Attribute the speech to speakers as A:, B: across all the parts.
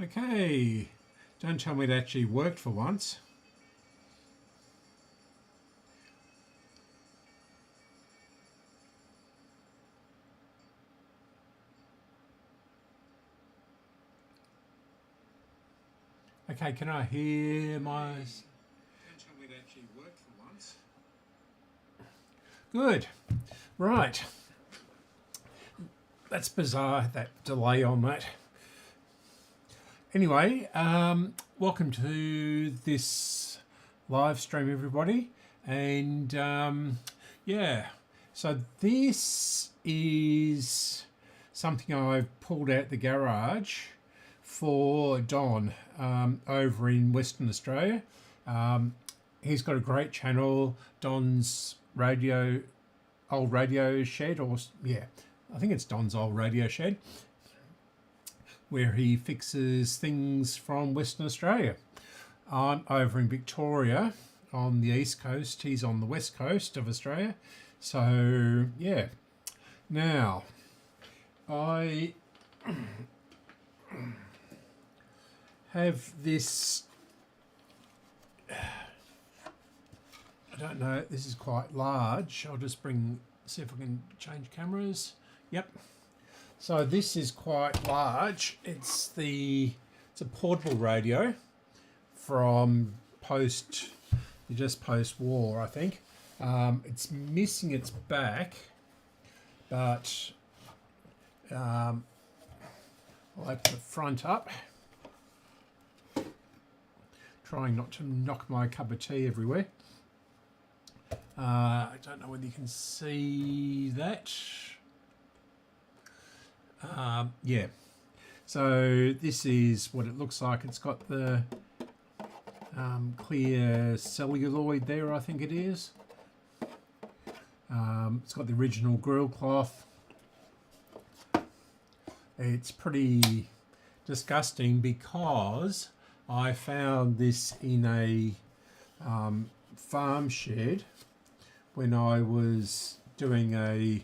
A: Okay, don't tell me it actually worked for once. Okay, can I hear my... Don't tell me it actually worked for once. Good. Right. That's bizarre, that delay on that. Anyway, welcome to this live stream, everybody. And yeah, so this is something I've pulled out the garage for Don over in Western Australia. He's got a great channel, Don's old radio shed, or yeah, I think it's Don's old radio shed, where he fixes things from Western Australia. I'm over in Victoria on the east coast, he's on the west coast of Australia. So yeah, now I have this, I don't know, this is quite large. I'll just see if I can change cameras. Yep. So this is quite large. It's a portable radio from just post-war, I think. It's missing its back, but I'll open the front up. Trying not to knock my cup of tea everywhere. I don't know whether you can see that. Yeah, so this is what it looks like. It's got the clear celluloid there, I think it is. It's got the original grill cloth. It's pretty disgusting because I found this in a farm shed when I was doing a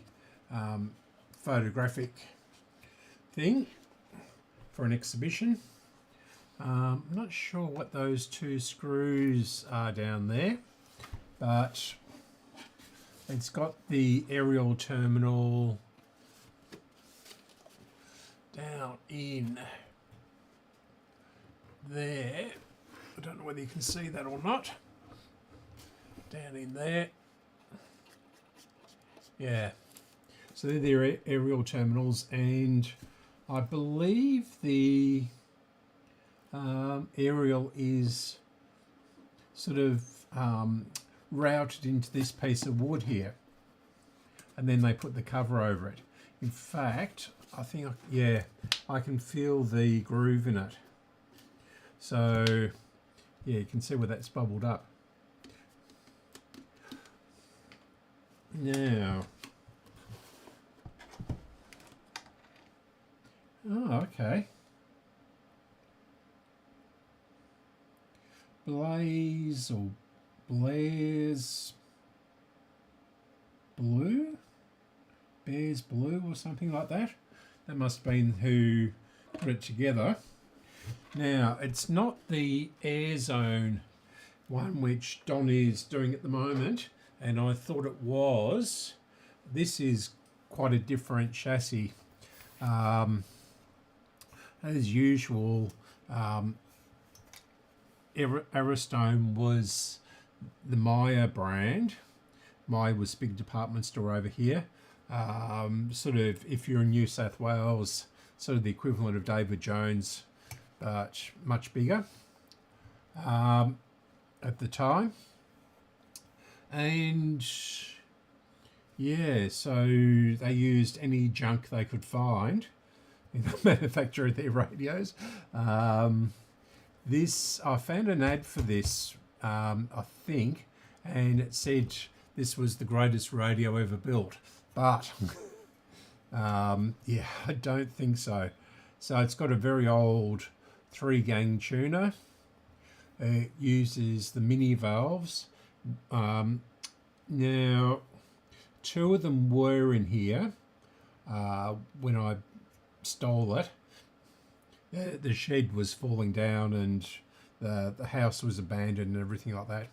A: photographic thing for an exhibition. I'm not sure what those two screws are down there, but it's got the aerial terminal down in there. I don't know whether you can see that or not. Down in there. Yeah. So they're the aerial terminals, and I believe the aerial is sort of routed into this piece of wood here, and then they put the cover over it. In fact, I think, yeah, I can feel the groove in it. So, yeah, you can see where that's bubbled up. Now, oh, okay. Blaze or Blair's Blue? Bears Blue or something like that. That must have been who put it together. Now, it's not the Air Zone one which Don is doing at the moment, and I thought it was. This is quite a different chassis. As usual, Aerostone was the Myer brand. Myer was a big department store over here. Sort of, if you're in New South Wales, sort of the equivalent of David Jones, but much bigger at the time. And yeah, so they used any junk they could find in the manufacture of their radios. This, I found an ad for this, I think, and it said this was the greatest radio ever built. But yeah, I don't think so. So it's got a very old 3-gang tuner. It uses the mini valves. Now, 2 of them were in here when I stole it. the shed was falling down and the house was abandoned and everything like that.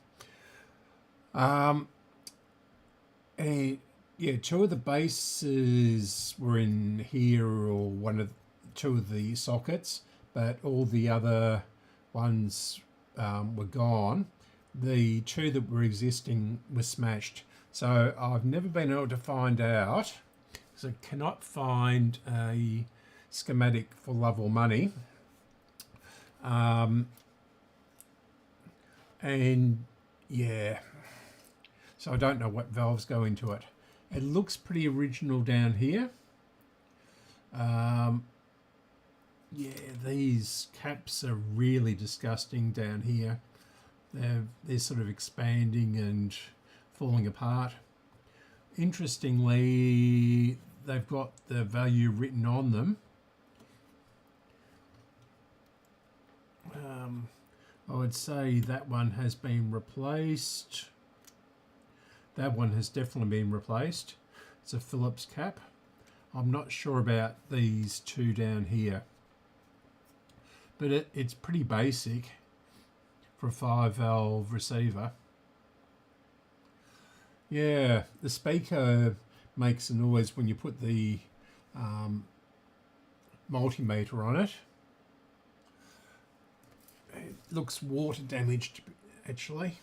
A: And yeah, two of the bases were in here, or two of the sockets, but all the other ones were gone. The two that were existing were smashed. So I've never been able to find out, because I cannot find a schematic for love or money. And yeah, so I don't know what valves go into it. It looks pretty original down here. Yeah, these caps are really disgusting down here. They're sort of expanding and falling apart. Interestingly, they've got the value written on them. I would say that one has been replaced. That one has definitely been replaced. It's a Phillips cap. I'm not sure about these two down here, but it's pretty basic for a 5-valve receiver. Yeah, the speaker makes a noise when you put the multimeter on it. It looks water damaged, actually.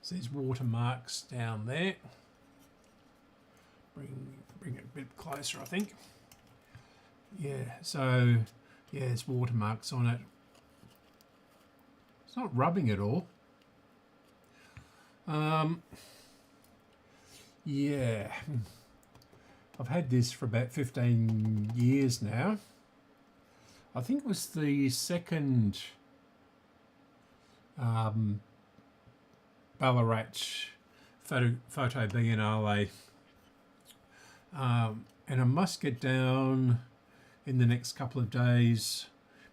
A: So there's water marks down there. Bring it a bit closer, I think. Yeah, so yeah, there's water marks on it. It's not rubbing at all. Yeah, I've had this for about 15 years now. I think it was the second Ballarat photo Biennale, and I must get down in the next couple of days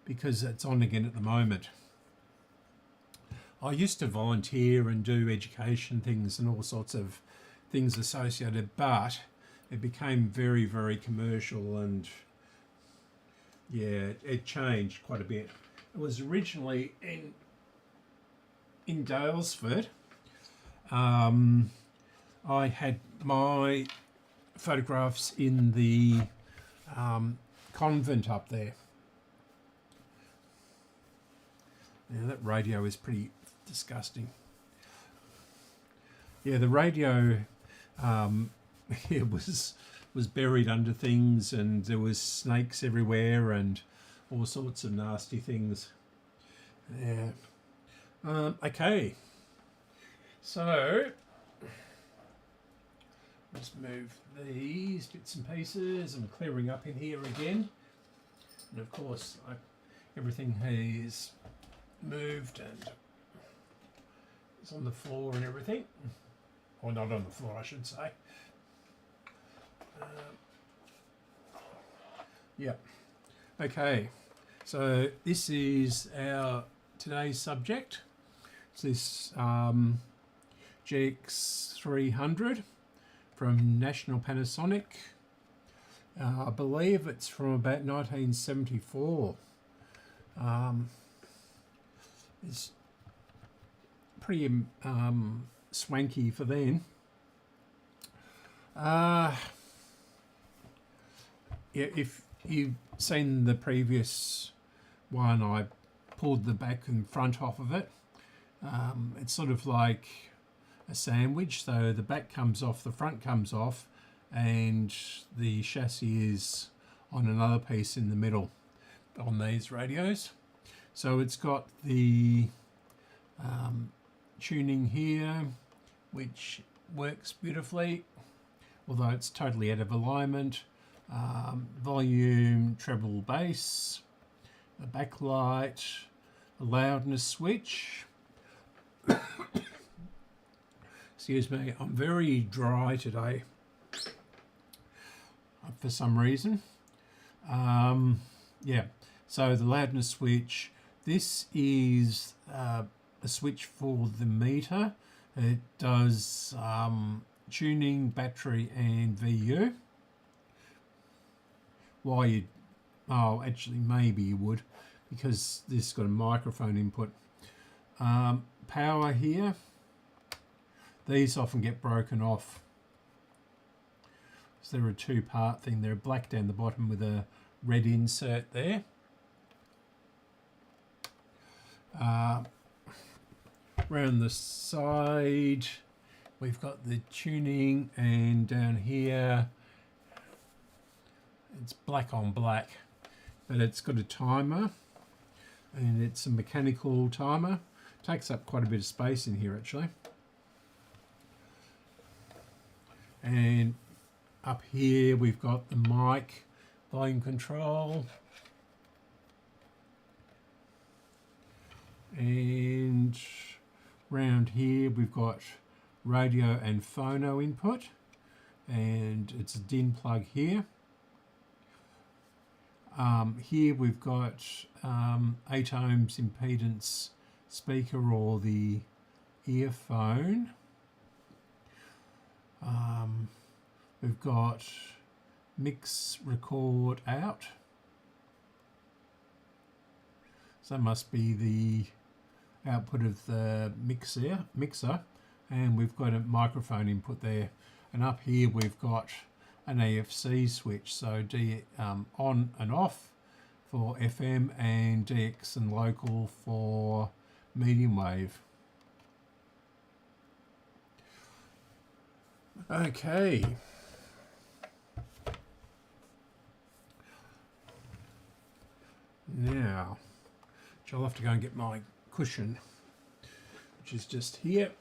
A: because it's on again at the moment. I used to volunteer and do education things and all sorts of things associated, but it became very, very commercial, and yeah, it changed quite a bit. It was originally in Dalesford. I had my photographs in the convent up there. Now that radio is pretty disgusting. Yeah, the radio it was buried under things, and there was snakes everywhere and all sorts of nasty things. Yeah. Okay. So let's move these bits and pieces. I'm clearing up in here again, and of course everything is moved and it's on the floor and everything, or not on the floor, I should say. Yeah. Okay. So this is our today's subject. It's this GX300 from National Panasonic. I believe it's from about 1974. It's pretty swanky for then. Yeah, if you've seen the previous one, I pulled the back and front off of it. It's sort of like a sandwich, so the back comes off, the front comes off, and the chassis is on another piece in the middle on these radios. So it's got the tuning here, which works beautifully, although it's totally out of alignment. Volume, treble, bass, a backlight, a loudness switch. Excuse me, I'm very dry today for some reason. Yeah, so the loudness switch. This is a switch for the meter. It does tuning, battery, and VU. Why you? Oh, actually, maybe you would. because this has got a microphone input. Power here, these often get broken off. So they're a two-part thing. They're black down the bottom with a red insert there. Around the side, we've got the tuning, and down here, it's black on black, but it's got a timer, and it's a mechanical timer. Takes up quite a bit of space in here actually. And up here we've got the mic volume control, and round here we've got radio and phono input, and it's a DIN plug here. Here we've got 8 ohms impedance speaker or the earphone. We've got mix record out, so that must be the output of the mixer, and we've got a microphone input there. And up here we've got an AFC switch, so on and off for FM, and DX and local for medium wave. Okay. Now, I'll have to go and get my cushion, which is just here.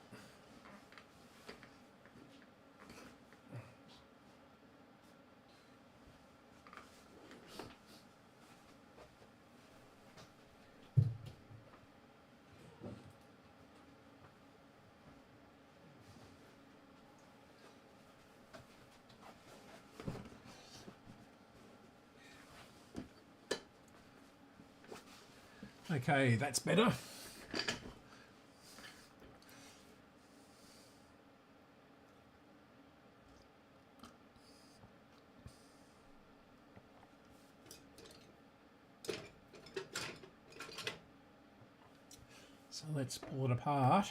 A: Okay, that's better. So let's pull it apart.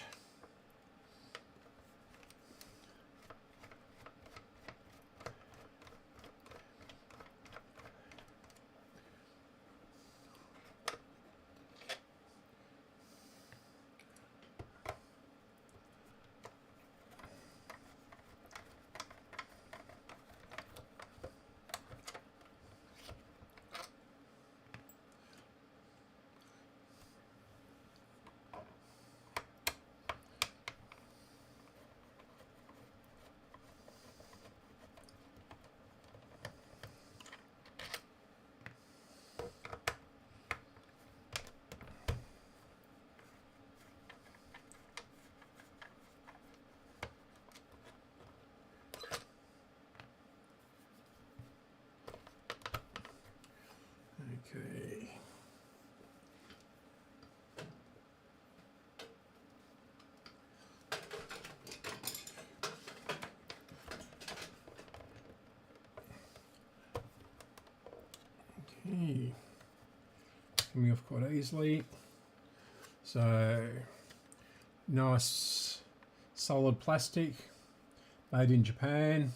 A: Okay. Okay. Coming off quite easily. So nice solid plastic, made in Japan.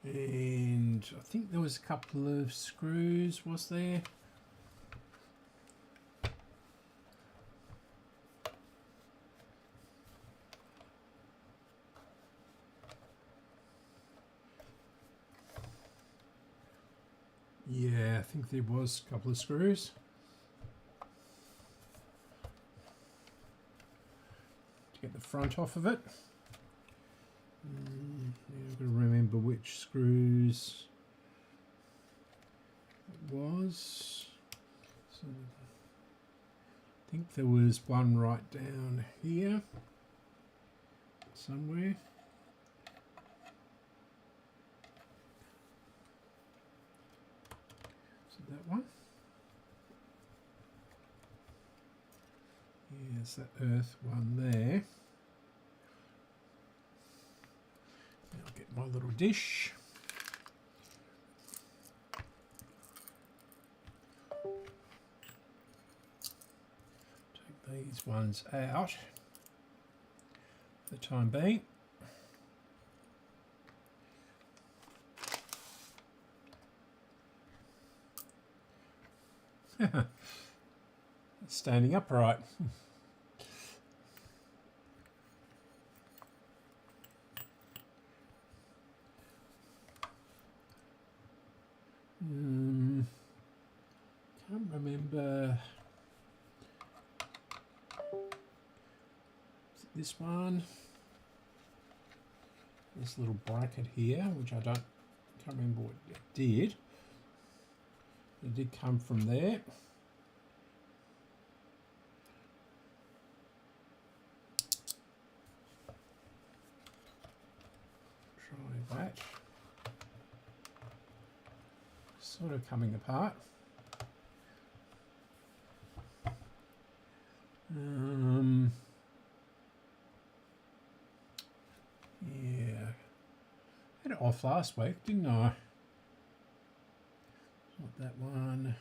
A: And I think there was a couple of screws, was there? Yeah, I think there was a couple of screws. To get the front off of it. I've got to remember which screws it was. So I think there was one right down here somewhere. So that one. Yes, that earth one there. I'll get my little dish. these ones out for the time being. Standing upright. Can't remember. Is it this one? This little bracket here, which can't remember what it did. It did come from there. Try that. Sort of coming apart. Yeah, had it off last week, didn't I? Not that one.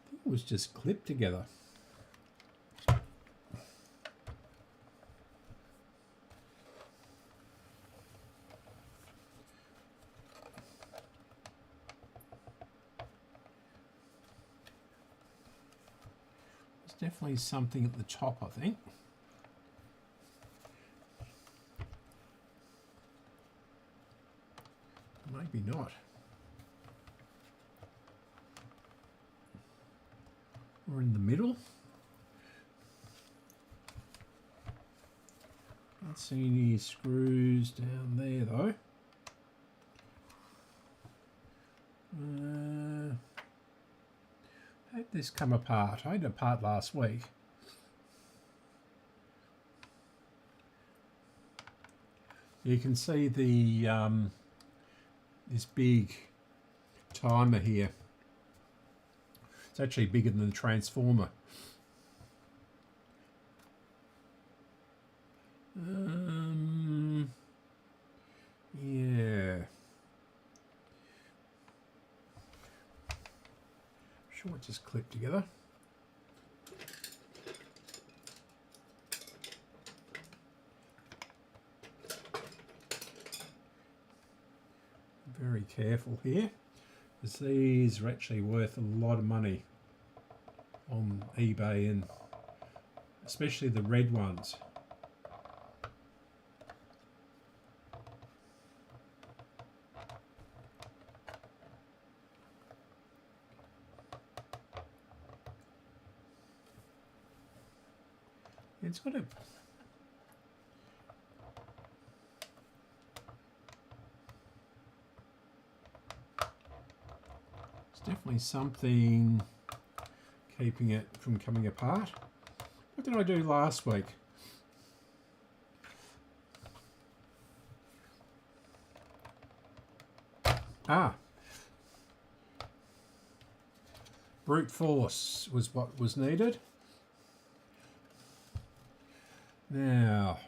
A: I think it was just clipped together. Definitely something at the top, I think. Maybe not. Or in the middle. Can't see any screws down there though. How did this come apart? I had it apart last week. You can see the this big timer here. It's actually bigger than the transformer. Yeah. Sure, it just clipped together. Very careful here, because these are actually worth a lot of money on eBay, and especially the red ones. It's got a definitely something keeping it from coming apart. What did I do last week? Brute force was what was needed. Now,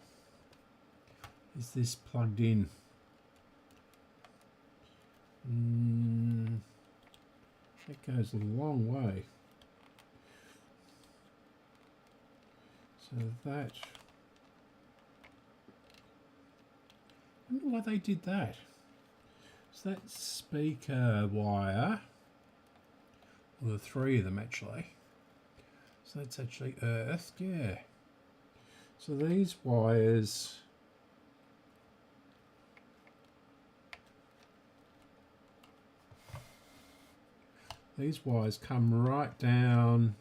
A: is this plugged in? That goes a long way. So that, I wonder why they did that. So that speaker wire, well, the three of them actually. So that's actually earthed, yeah. So these wires, come right down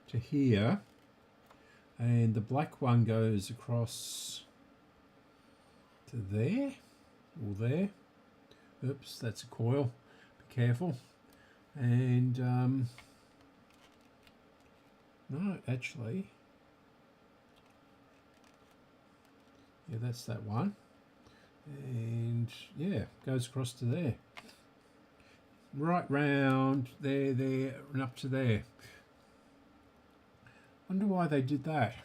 A: to here, and the black one goes across to there, or there. Oops, that's a coil, be careful. And no, actually, yeah, that's that one, and yeah, goes across to there, right round there, and up to there. Wonder why they did that.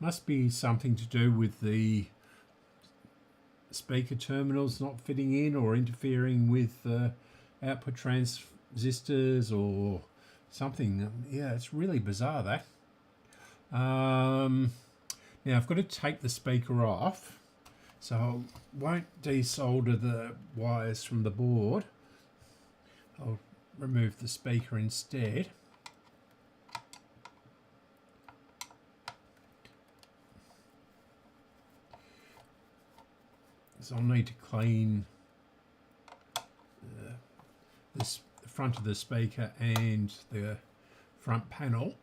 A: Must be something to do with the speaker terminals not fitting in or interfering with output transistors or something. Yeah, it's really bizarre, that. Now I've got to take the speaker off, so I won't desolder the wires from the board. I'll remove the speaker instead. So I'll need to clean the front of the speaker and the front panel.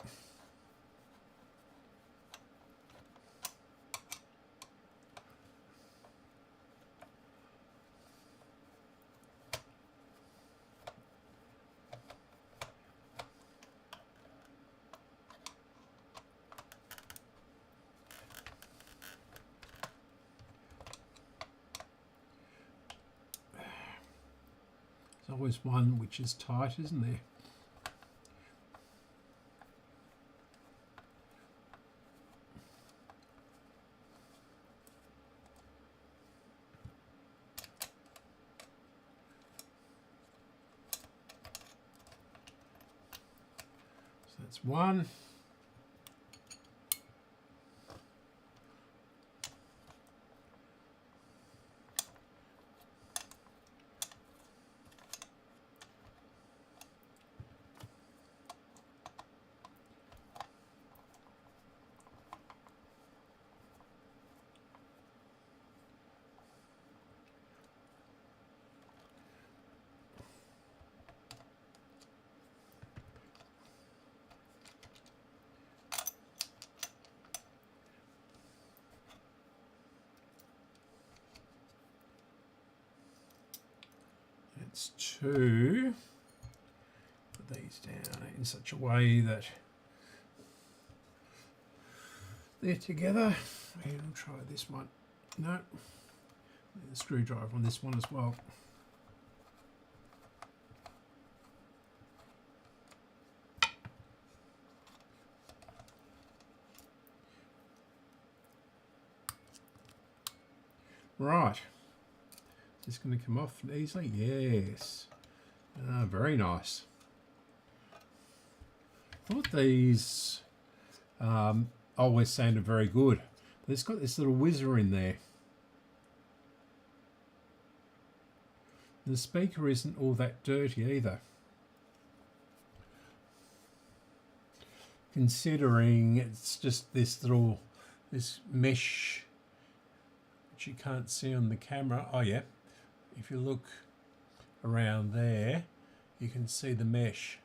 A: There's always one which is tight, isn't there? So that's one. That's two. Put these down in such a way that they're together. And we'll try this one. No. There's a screwdriver on this one as well. Right. Is this going to come off easily? Yes. Very nice. I thought these always sounded very good. But it's got this little whizzer in there. The speaker isn't all that dirty either, considering it's just this mesh which you can't see on the camera. Oh yeah, if you look around there you can see the mesh.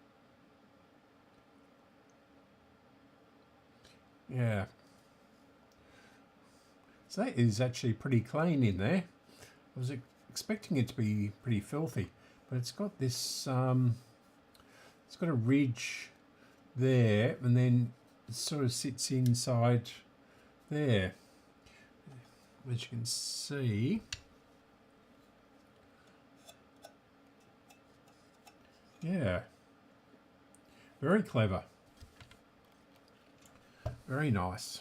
A: Yeah, so that is actually pretty clean in there. I was expecting it to be pretty filthy, but it's got this it's got a ridge there, and then it sort of sits inside there, as you can see. Yeah, very clever, very nice.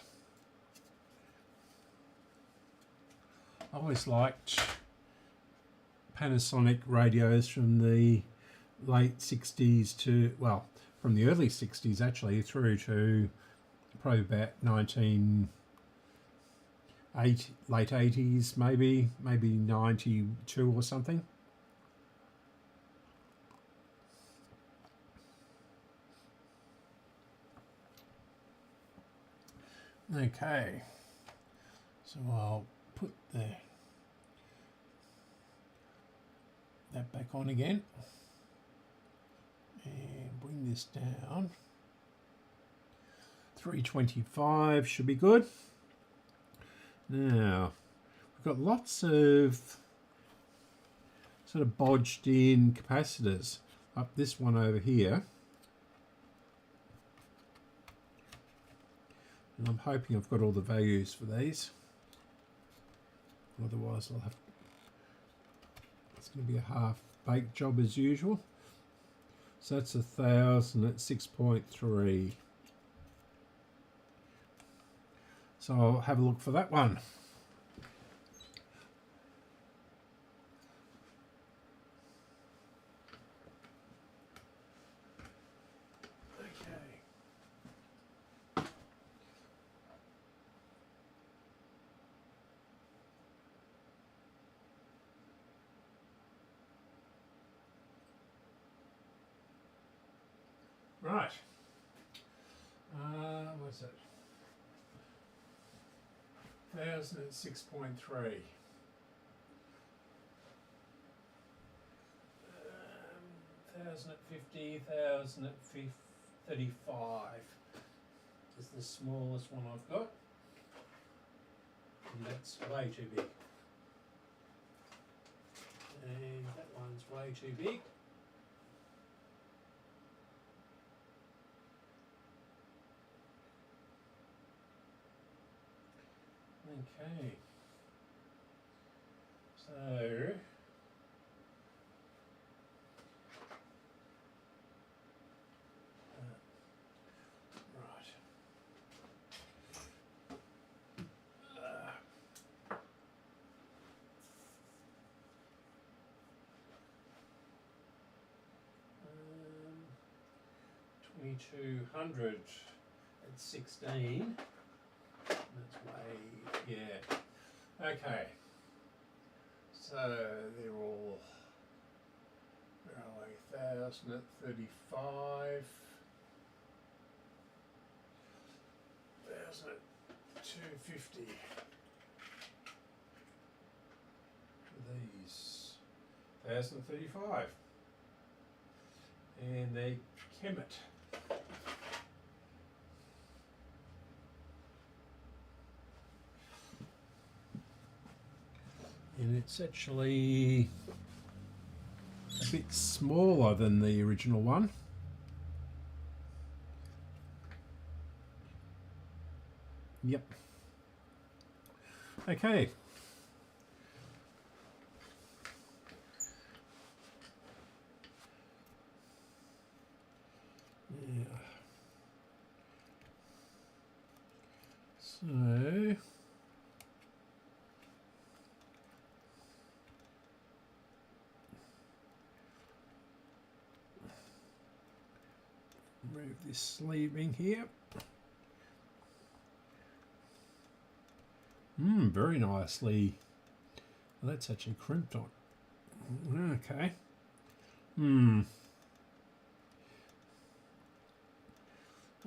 A: I always liked Panasonic radios from the late 60s to, well, from the early 60s actually through to probably about late 80s, maybe 92 or something. Okay, so I'll put that back on again and bring this down. 325 should be good. Now we've got lots of sort of bodged in capacitors up this one over here, and I'm hoping I've got all the values for these, otherwise I'll have, it's going to be a half-baked job as usual. So that's 1,000 at 6.3. So I'll have a look for that one. Right. What's it? 1006.3. 1050, 1035 is the smallest one I've got. And that's way too big. And that one's way too big. Okay, so right. 2200 at 16. That's way, yeah. Okay. So they're all, where are they? 1000 at 35. 1000 at 250. These 1035. And they Kemet. And it's actually a bit smaller than the original one. Yep. Okay. Yeah. So remove this sleeving here. Very nicely. Well, that's actually crimped on. Okay.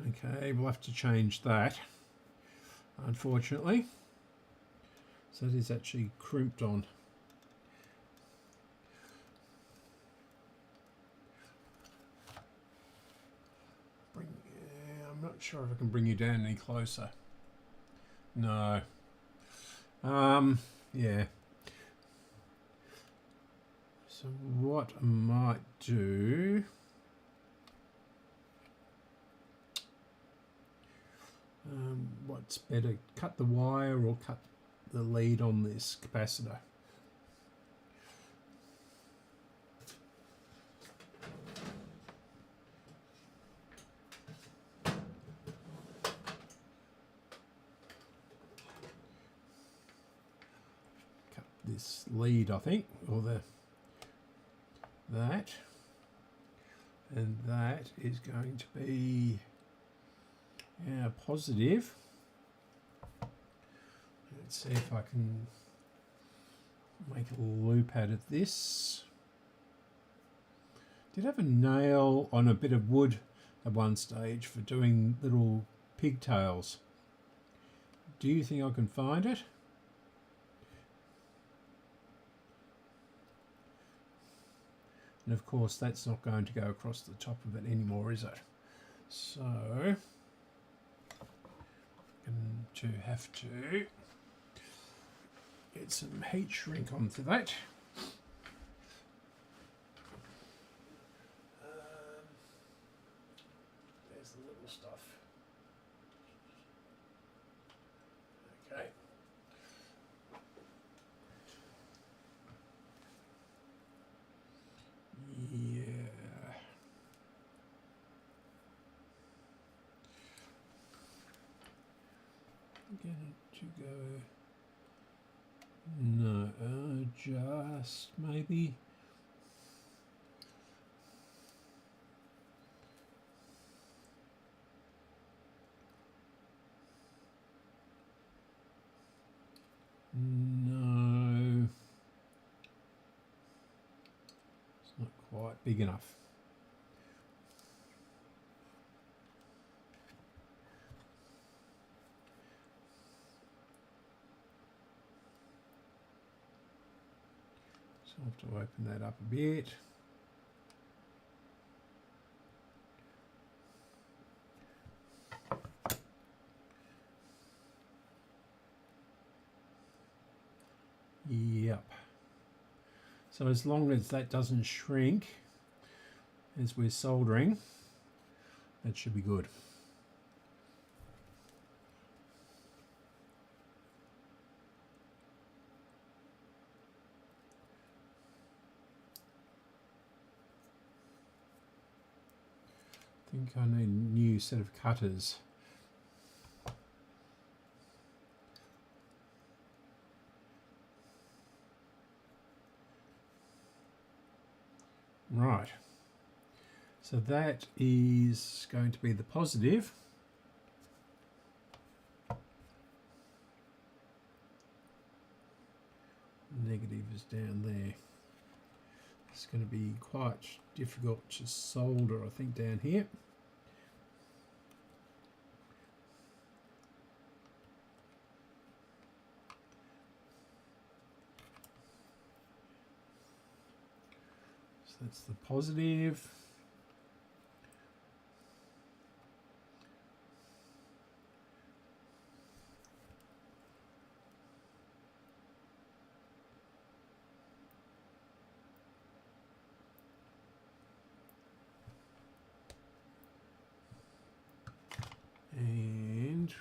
A: Okay, we'll have to change that, unfortunately. So it is actually crimped on. I'm not sure if I can bring you down any closer. No. Yeah. So what I might do, what's better, cut the wire or cut the lead on this capacitor? Cut this lead, I think, or that, and that is going to be positive. Let's see if I can make a loop out of this. Did have a nail on a bit of wood at one stage for doing little pigtails. Do you think I can find it? And of course that's not going to go across the top of it anymore, is it? So I'm going to have to get some heat shrink onto that. There's the little stuff. Okay. Yeah. get it to go. No, just maybe. No, it's not quite big enough. So I'll have to open that up a bit. Yep. So as long as that doesn't shrink as we're soldering, that should be good. I think I need a new set of cutters. Right, so that is going to be the positive. Negative is down there. It's going to be quite difficult to solder, I think, down here. That's the positive. And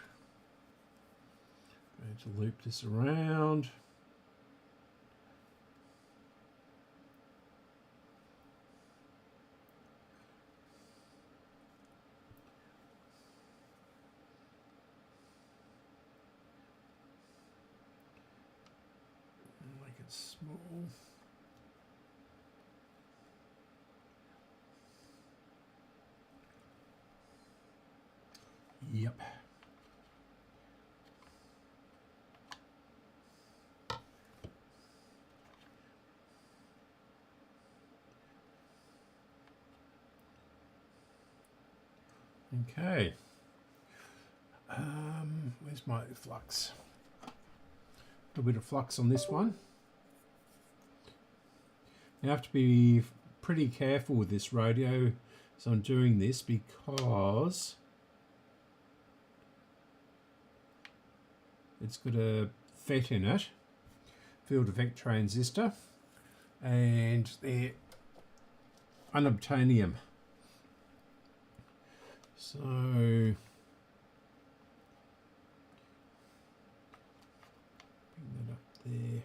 A: I'm going to loop this around. Small. Yep. Okay. Where's my flux? A little bit of flux on this one. You have to be pretty careful with this radio as I'm doing this because it's got a FET in it, field effect transistor, and they're unobtainium. So bring that up there.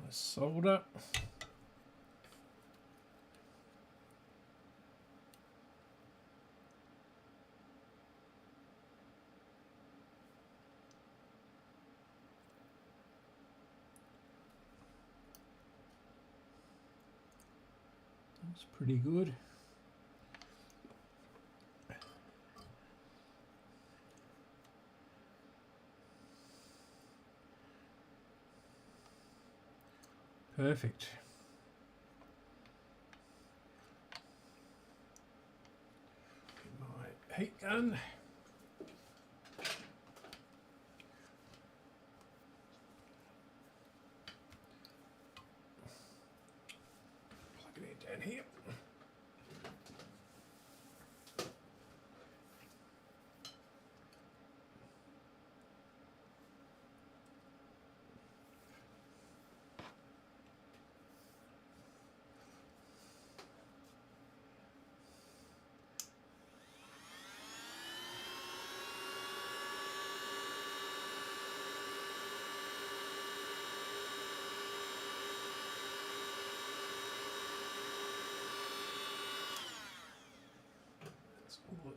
A: Nice solder. That's pretty good. Perfect. Get my heat gun. Plug it in down here.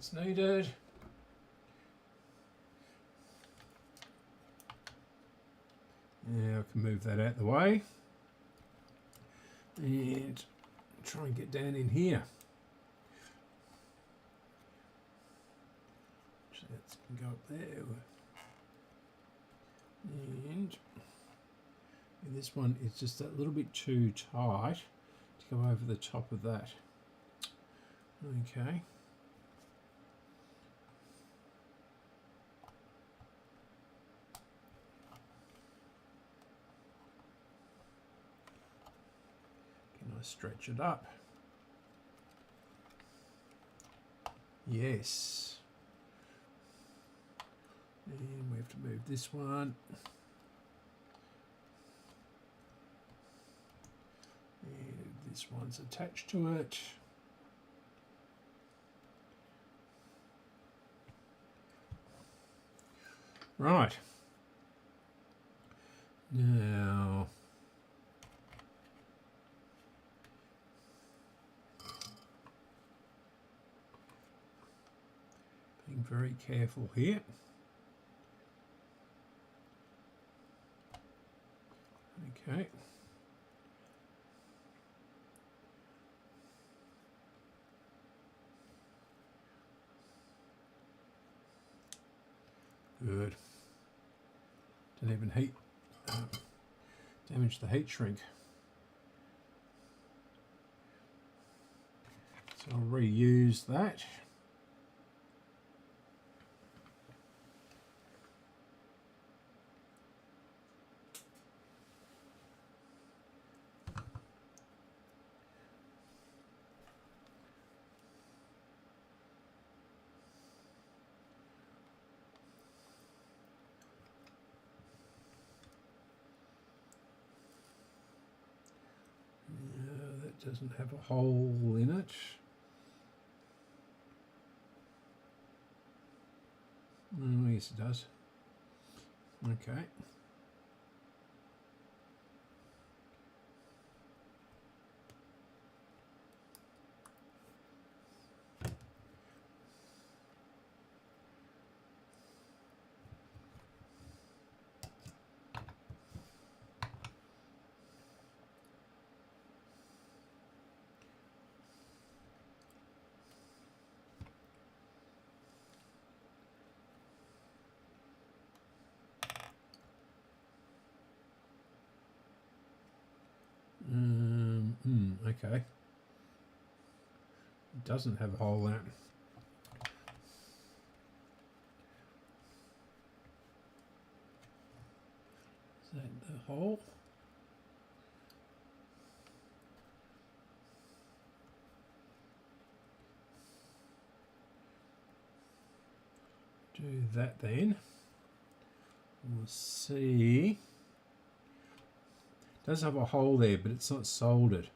A: that's needed. Now I can move that out of the way and try and get down in here. So that's going to go up there. And this one is just a little bit too tight to go over the top of that. Okay. Can I stretch it up? Yes. And we have to move this one. And this one's attached to it. Right. Now, being very careful here. Okay. Good. Didn't even damage the heat shrink. So I'll reuse that. Doesn't have a hole in it. Oh, yes it does. Okay. Okay. It doesn't have a hole in it. Is that the hole? Do that then. We'll see. It does have a hole there, but it's not soldered.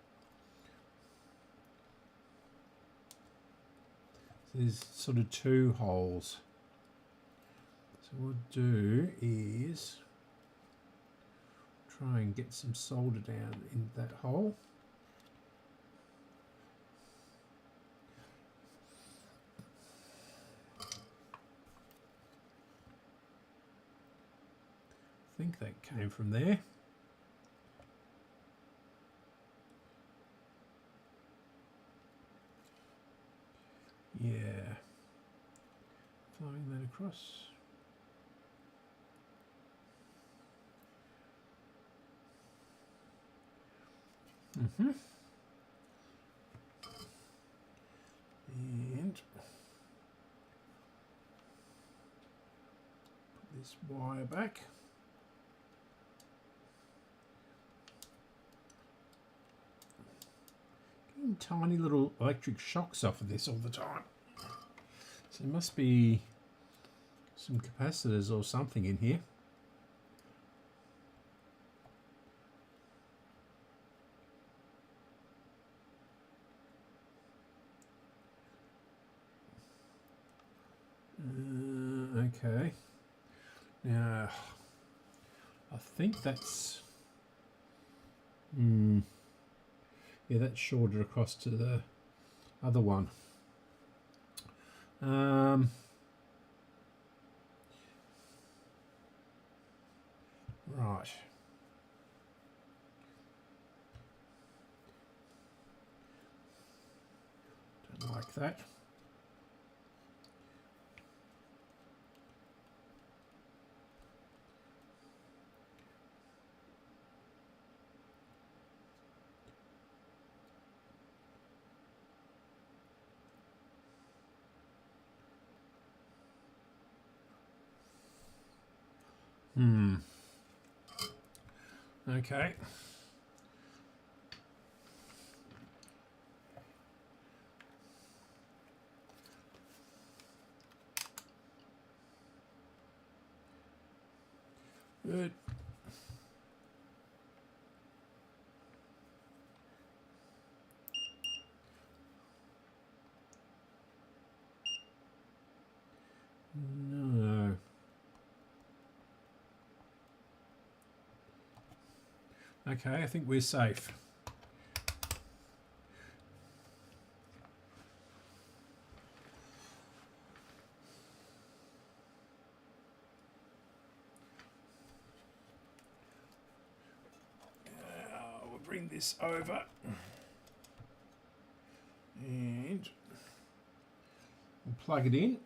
A: So there's sort of two holes. So what we'll do is try and get some solder down in that hole. I think that came from there. Yeah, flowing that across. And put this wire back. Getting tiny little electric shocks off of this all the time. So there must be some capacitors or something in here. Okay. Now, I think that's... yeah, that's shorted across to the other one. Right. Don't like that. Okay. Good. No. Okay, I think we're safe. We'll bring this over and we'll plug it in.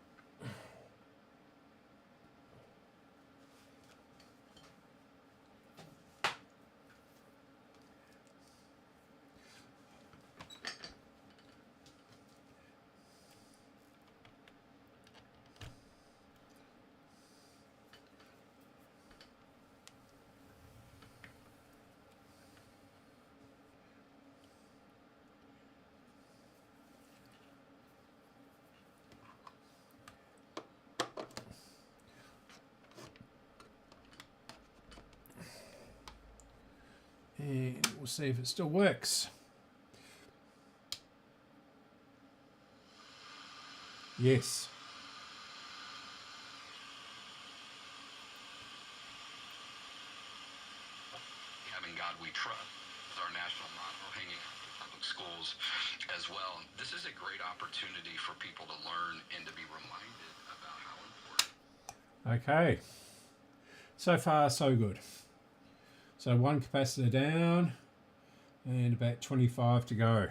A: And we'll see if it still works. Yes.
B: Having God We Trust is our national motto, hanging out in public schools as well. This is a great opportunity for people to learn and to be reminded about how important.
A: Okay. So far, so good. So one capacitor down and about 25 to go.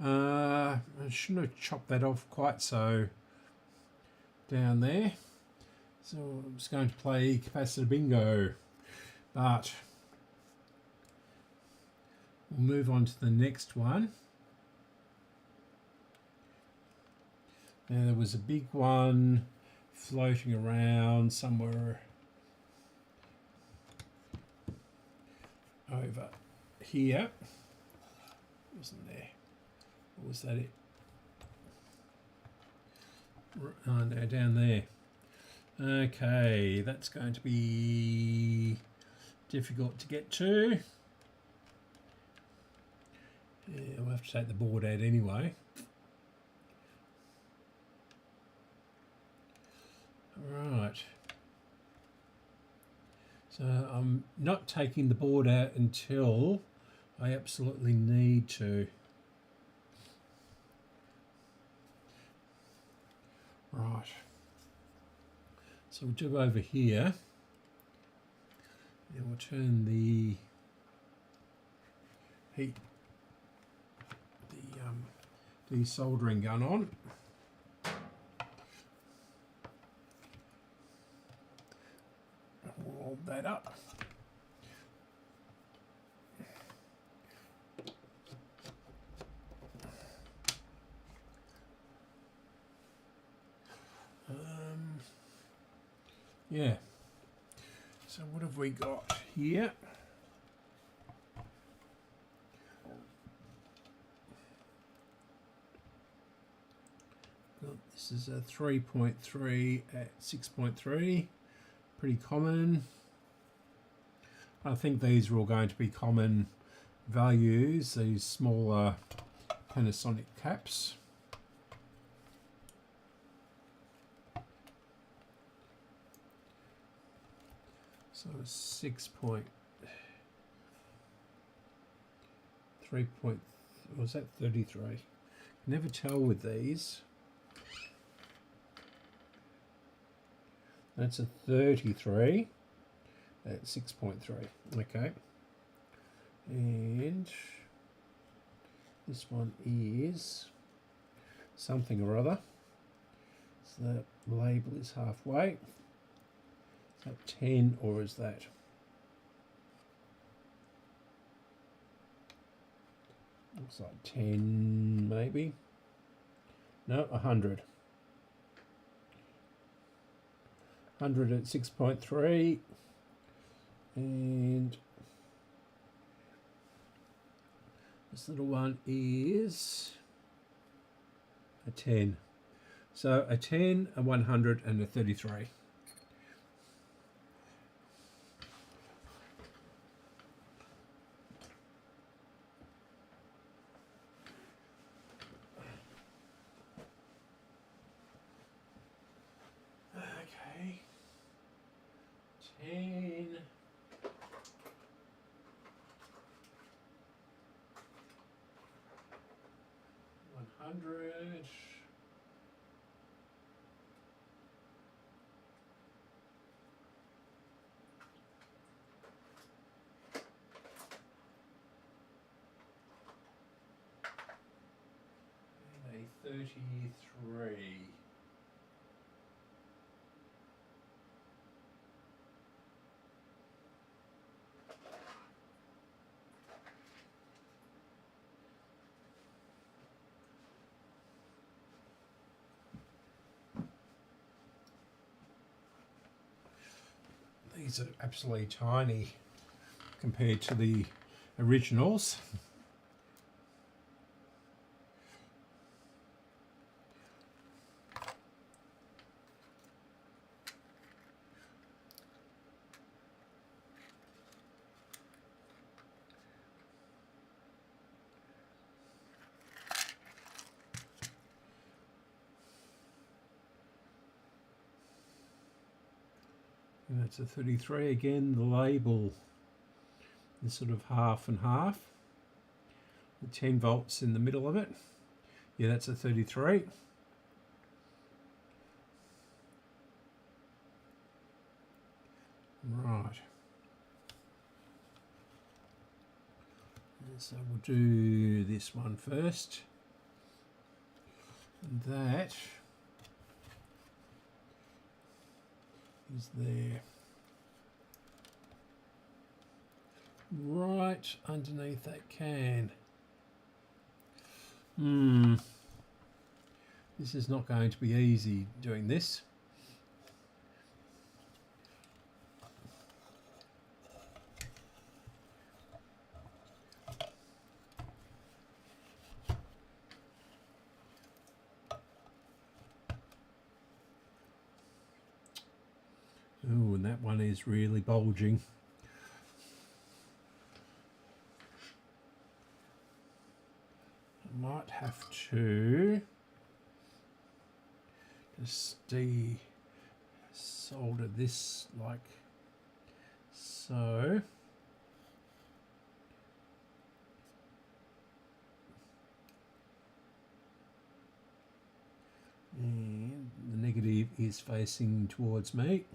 A: I shouldn't have chopped that off quite so down there. So I'm just going to play capacitor bingo, but we'll move on to the next one. Now there was a big one floating around somewhere over here. Wasn't there? Or was that it? Oh no, down there. Okay, that's going to be difficult to get to. Yeah, we'll have to take the board out anyway. Right. So I'm not taking the board out until I absolutely need to. Right. So we'll do over here. And we'll turn the heat, the desoldering gun on. We'll hold that up. Yeah. So what have we got here? Well, this is a 3.3 at 6.3. Pretty common. I think these are all going to be common values, these smaller Panasonic caps. So 6.3 was that 33? Never tell with these. That's a 33 at 6.3. Okay. And this one is something or other. So that label is halfway. Is that 10 or is that? Looks like 10 maybe. No, 100. 100 at 6.3. And this little one is a 10. So a 10, a 100 and a 33. Okay. 10. 100. And a 33. These are absolutely tiny compared to the originals. And that's a 33 again. The label is sort of half and half. The 10 volts in the middle of it. Yeah, that's a 33. Right. So we'll do this one first. And that is there. Right underneath that can. This is not going to be easy doing this. Oh, and that one is really bulging. I might have to just solder this like so. And the negative is facing towards me.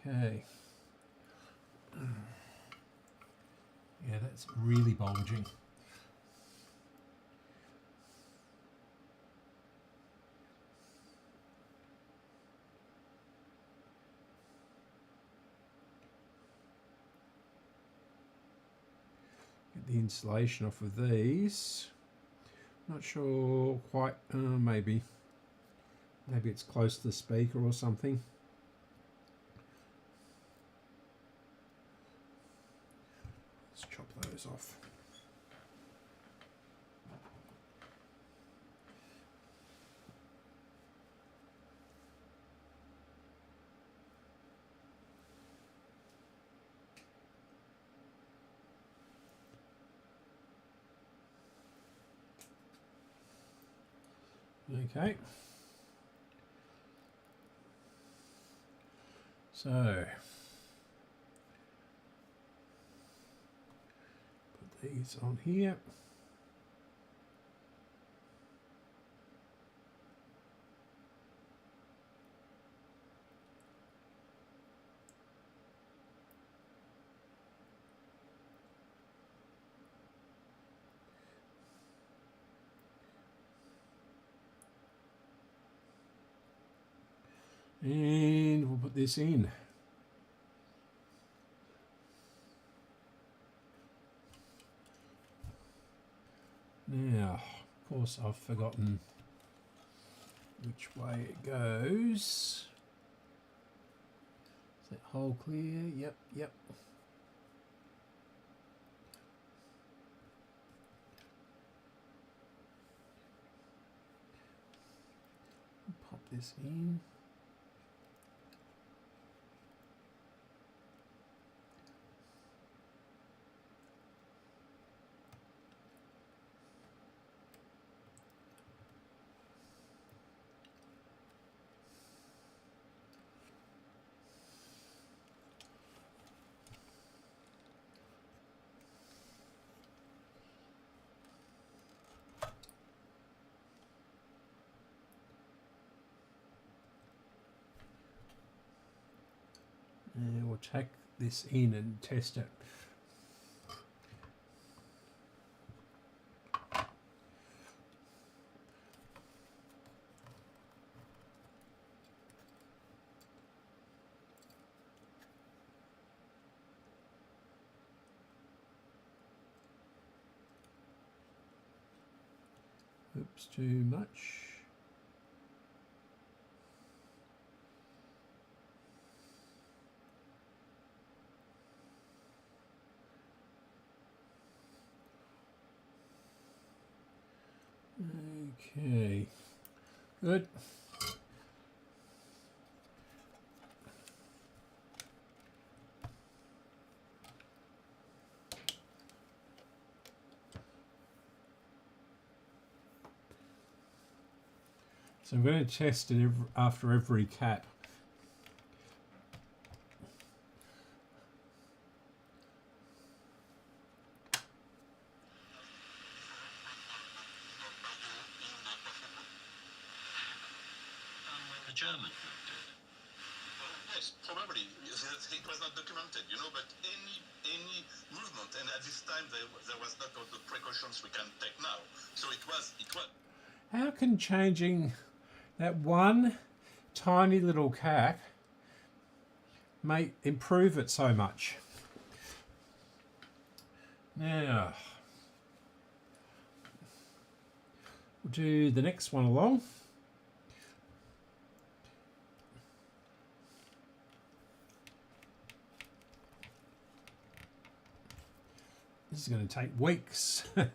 A: Okay. Yeah, that's really bulging. Get the insulation off of these. Not sure quite, maybe it's close to the speaker or something. Let's chop those off. Okay. So put these on here. And we'll put this in. Now, of course, I've forgotten which way it goes. Is that hole clear? Yep, yep. Pop this in. And we'll take this in and test it. Oops, too much. Okay, good. So I'm going to test it after every cap.
B: The German moved it. Yes, probably. It was not documented, you know, but any movement, and at this time there was not all the precautions we can take now. So it was.
A: How can changing that one tiny little cap improve it so much? Now, we'll do the next one along. This is going to take weeks. I've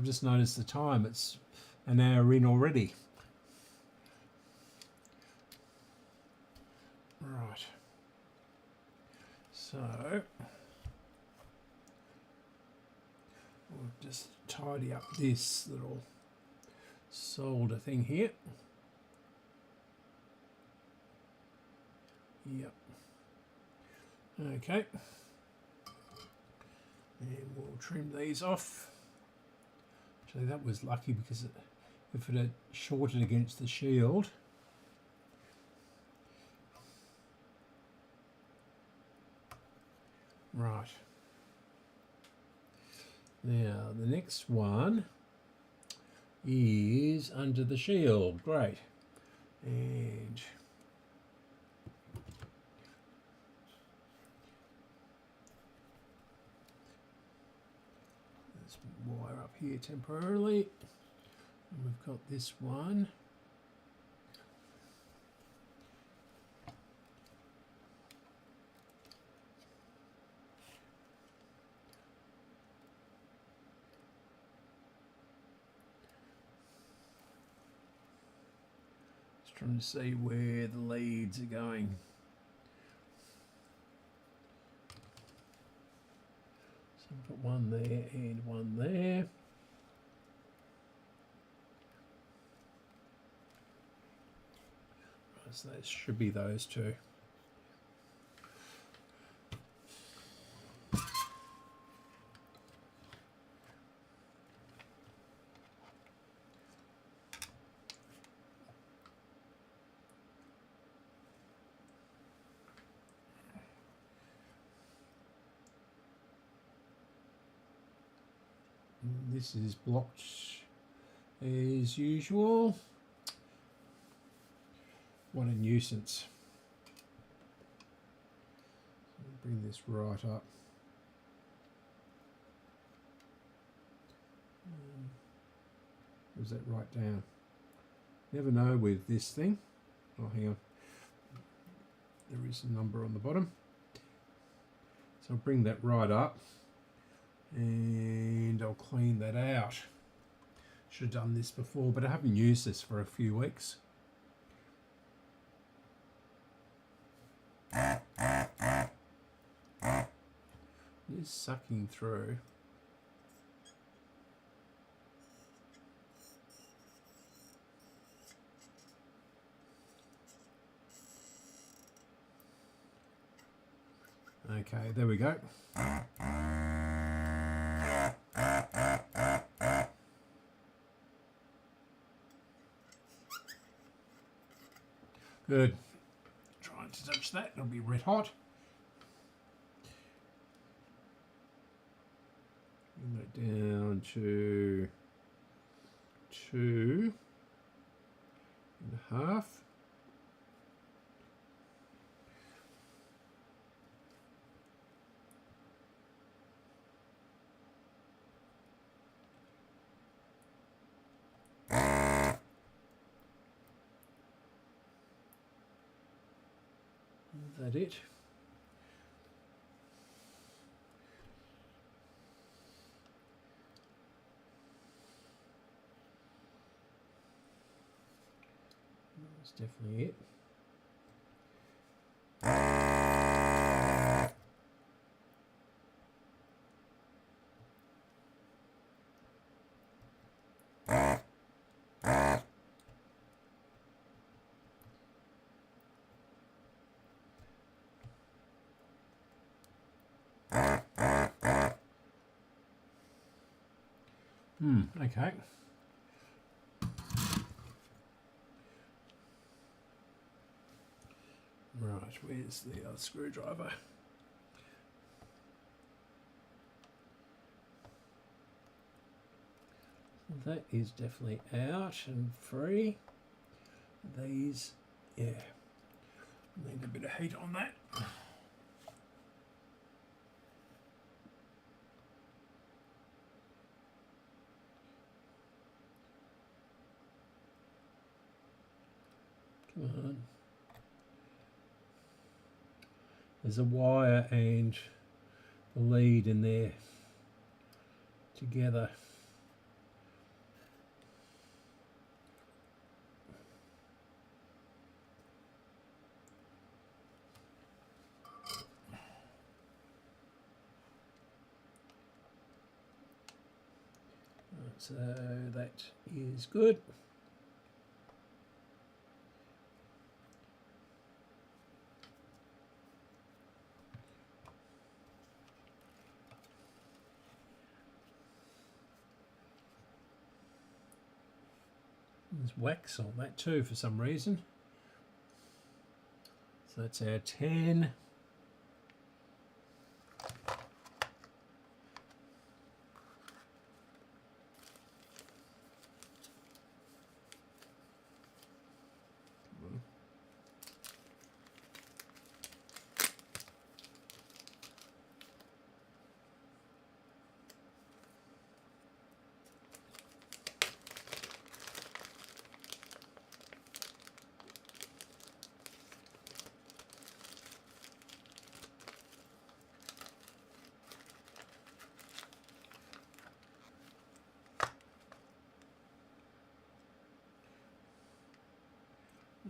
A: just noticed the time, it's an hour in already. Right. So, we'll just tidy up this little solder thing here. Yep. Okay. And we'll trim these off. Actually, that was lucky because if it had shorted against the shield, right. Now the next one is under the shield. Great. And let's wire up here temporarily. And we've got this one. Trying to see where the leads are going. So I've got one there and one there. Right, so that should be those two. This is blocked as usual. What a nuisance. Bring this right up. Is that right down? Never know with this thing. Oh, hang on. There is a number on the bottom. So I'll bring that right up and I'll clean that out. Should have done this before, but I haven't used this for a few weeks. It is sucking through. Okay, there we go. Good. Trying to touch that, it'll be red hot. Bring that down to 2.5. Is that it? That's definitely it. Okay. Right, where's the other screwdriver? That is definitely out and free. These, yeah, need a bit of heat on that. Come on. There's a wire and the lead in there together. So that is good. There's wax on that too for some reason. So that's our 10.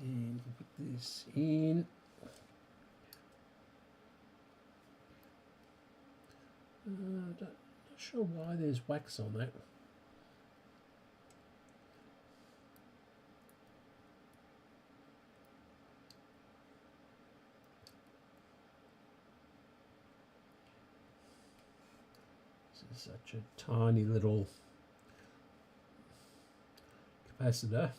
A: And we'll put this in. Not sure why there's wax on that. This is such a tiny little capacitor.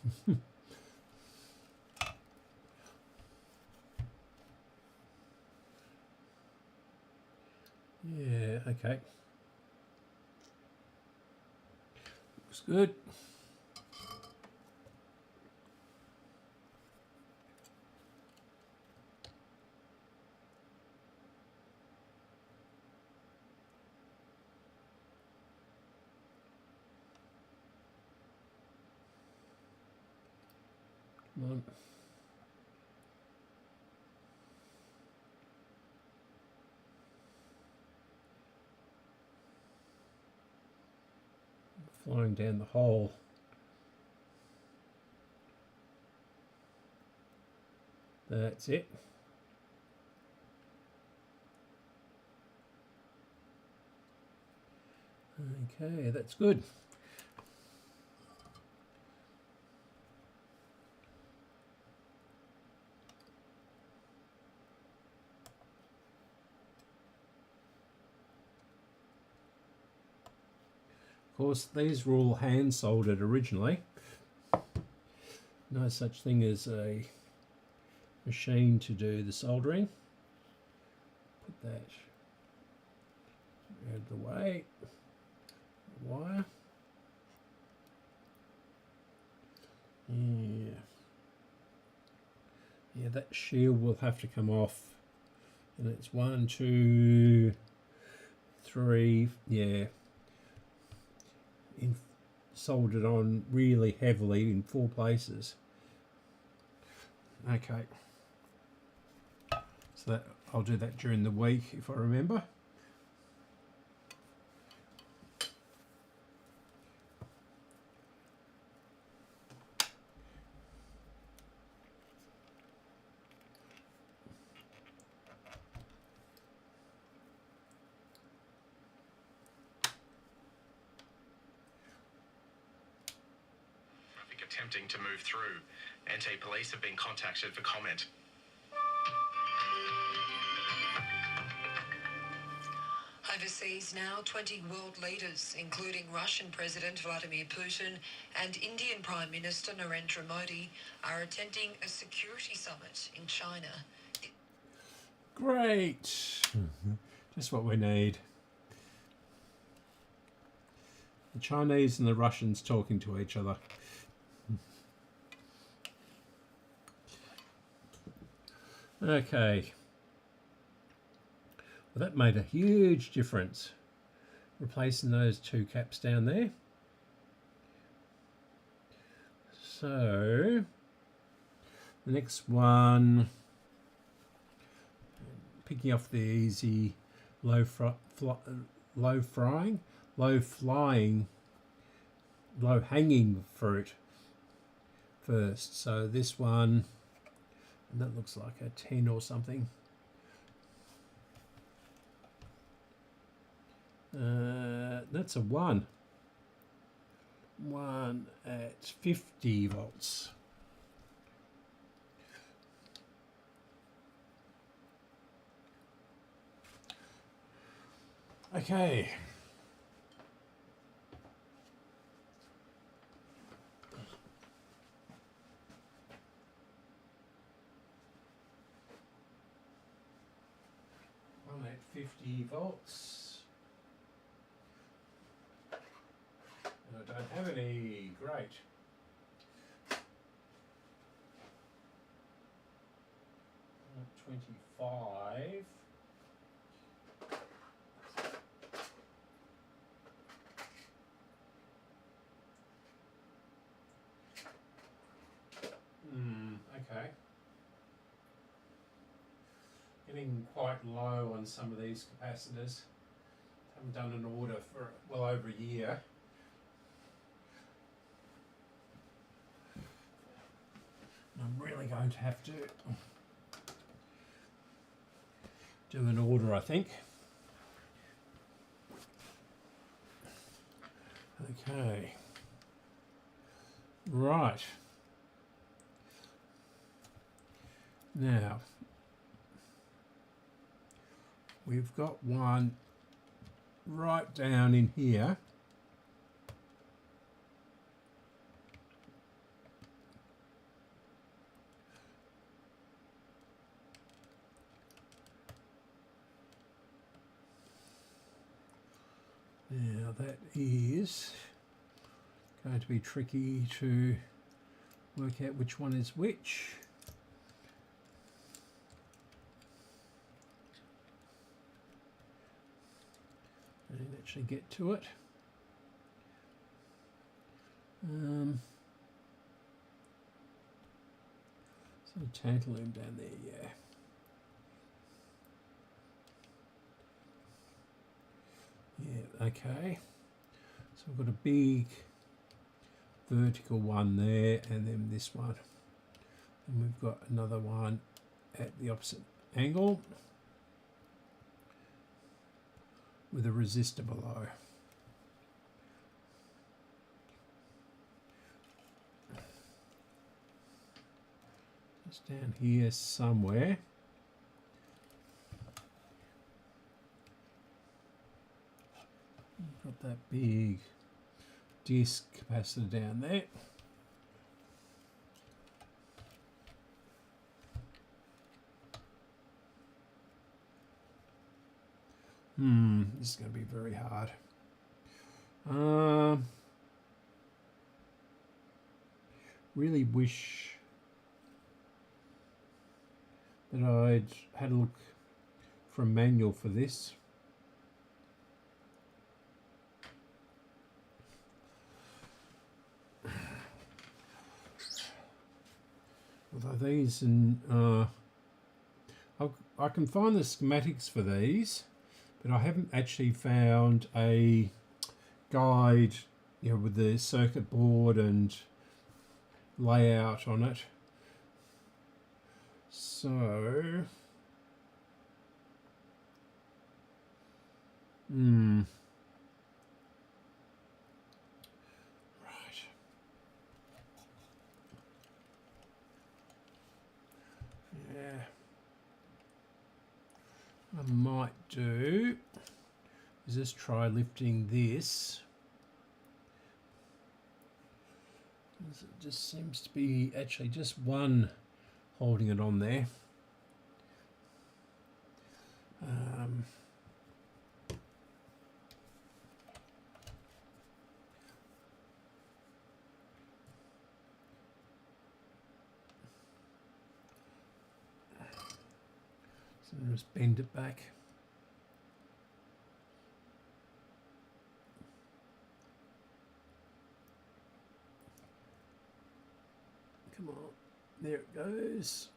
A: Yeah, okay. Looks good. Come on. Flying down the hole. That's it. Okay, that's good. Of course, these were all hand soldered originally. No such thing as a machine to do the soldering. Put that out of the way. Wire. Yeah, that shield will have to come off. And it's 1, 2, 3, yeah. Soldered on really heavily in 4 places. Okay. So that I'll do that during the week if I remember.
C: Attempting to move through. Anti-police have been contacted for comment.
D: Overseas now, 20 world leaders, including Russian President Vladimir Putin and Indian Prime Minister Narendra Modi, are attending a security summit in China.
A: Great. Just what we need. The Chinese and the Russians talking to each other. Okay. Well, that made a huge difference, replacing those 2 caps down there. So, the next one, picking off the easy low hanging fruit first. So this one, and that looks like a 10 or something. That's a 1. 1 at 50 volts. Okay. One at 50 volts. And I don't have any. Great. At 25. Okay. Getting quite low on some of these capacitors. Haven't done an order for well over a year. I'm really going to have to do an order, I think. Okay. Right. Now, we've got one right down in here. Now that is going to be tricky to work out which one is which. And actually get to it. So tantalum down there, yeah. Yeah, okay. So we've got a big vertical one there, and then this one. And we've got another one at the opposite angle with a resistor below. Just down here somewhere. We've got that big disc capacitor down there. This is going to be very hard. Really wish that I'd had a look for a manual for this. Although these, and I can find the schematics for these, but I haven't actually found a guide, you know, with the circuit board and layout on it. So, right. Yeah. I might do is just try lifting this. It just seems to be actually just one holding it on there. So just bend it back. Come on, there it goes.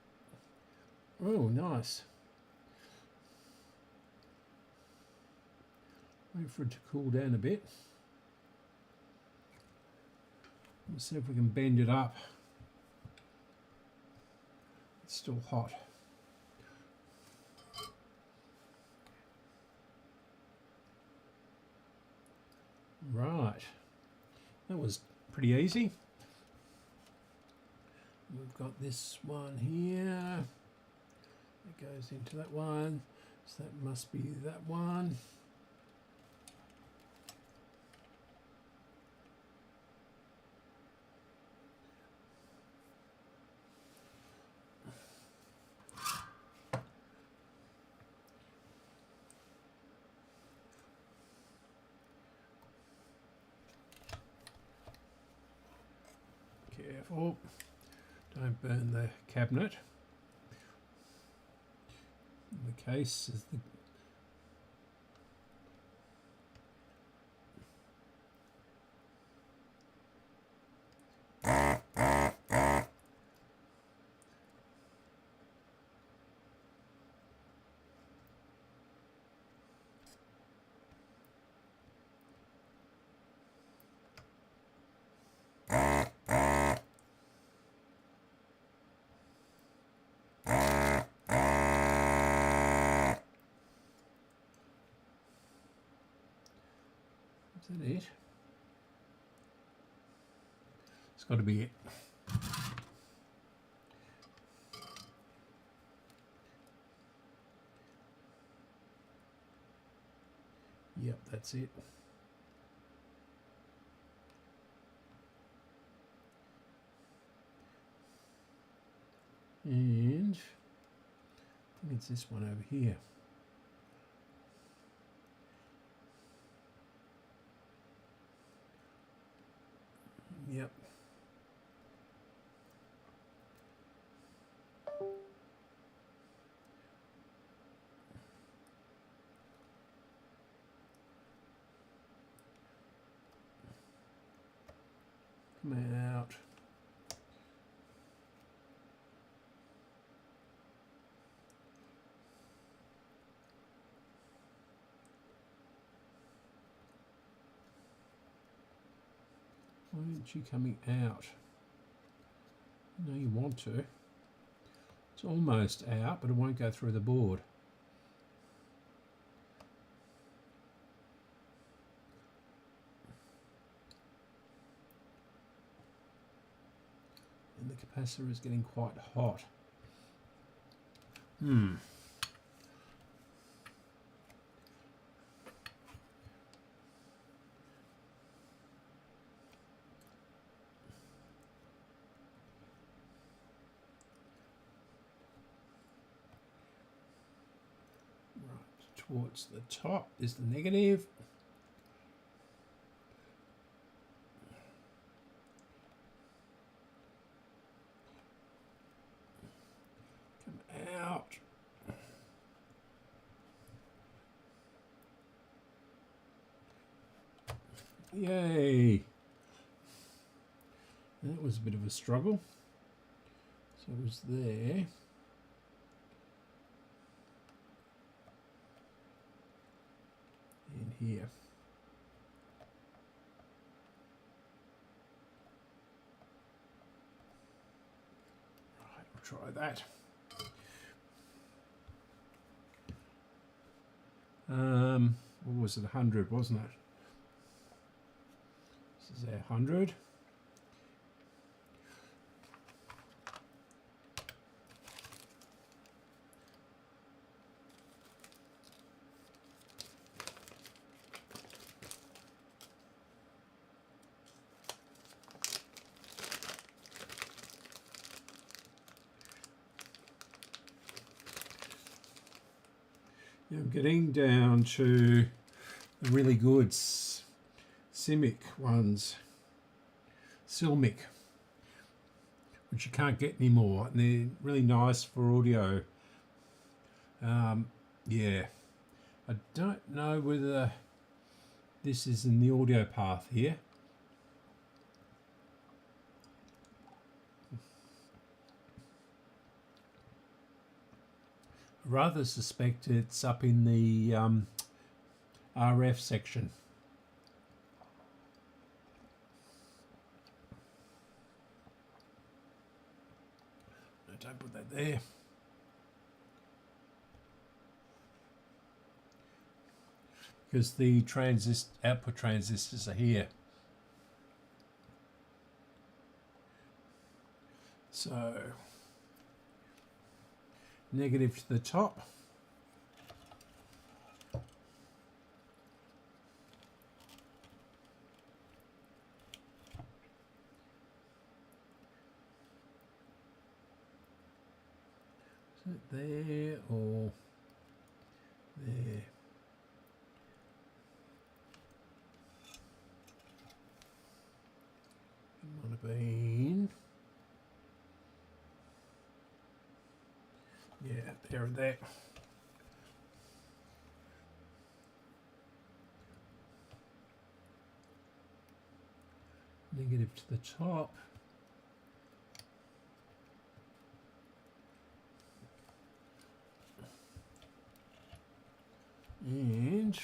A: Oh, nice. Wait for it to cool down a bit. Let's see if we can bend it up. It's still hot. Right, that was pretty easy. We've got this one here. It goes into that one, so that must be that one. Careful, don't burn the cabinet. The case is the Is that it? It's got to be it. Yep, that's it. And I think it's this one over here. Yep. Come out. Why aren't you coming out? No, you want to. It's almost out, but it won't go through the board. And the capacitor is getting quite hot. Towards the top is the negative. Come out. Yay! That was a bit of a struggle. So it was there. In here. Right, we'll try that. What was it? 100, wasn't it? This is our 100. I'm getting down to the really good Simic ones, Silmic, which you can't get anymore, and they're really nice for audio. Yeah, I don't know whether this is in the audio path here. I rather suspect it's up in the RF section. No, don't put that there. Because the output transistors are here. So negative to the top. Is it there or there? It might have been. Yeah, there and there. Negative to the top. And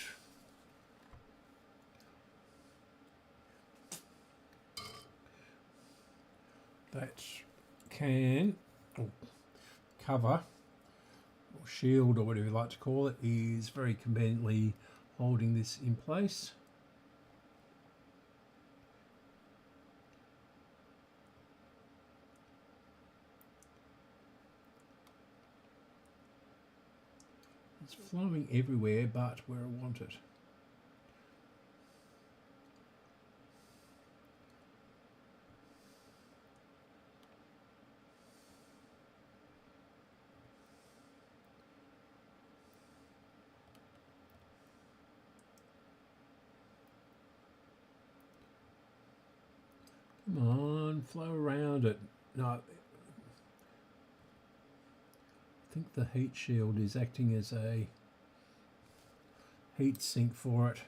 A: that can cover or shield or whatever you like to call it is very conveniently holding this in place. It's flowing everywhere but where I want it. Come on, flow around it. No, I think the heat shield is acting as a heat sink for it.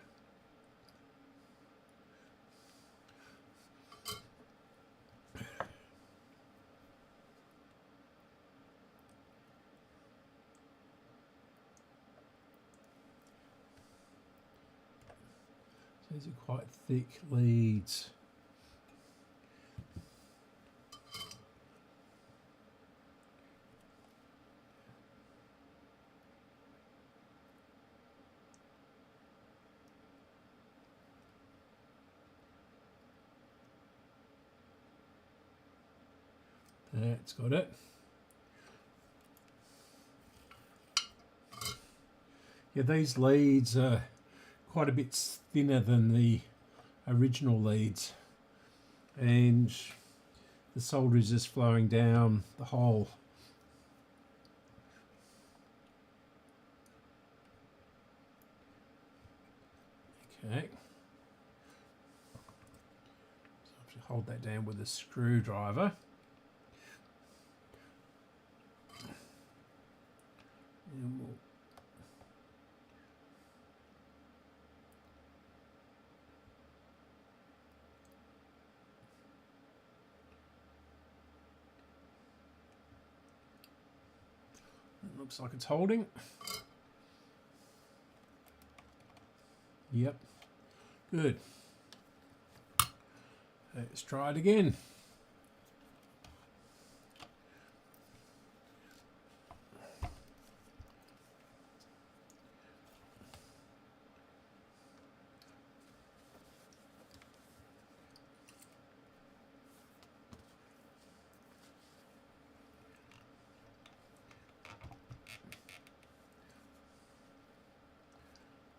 A: These are quite thick leads. That's got it. Yeah, these leads are quite a bit thinner than the original leads, and the solder is just flowing down the hole. Okay. So I have to hold that down with a screwdriver. And we'll it looks like it's holding. Yep. Good. Let's try it again.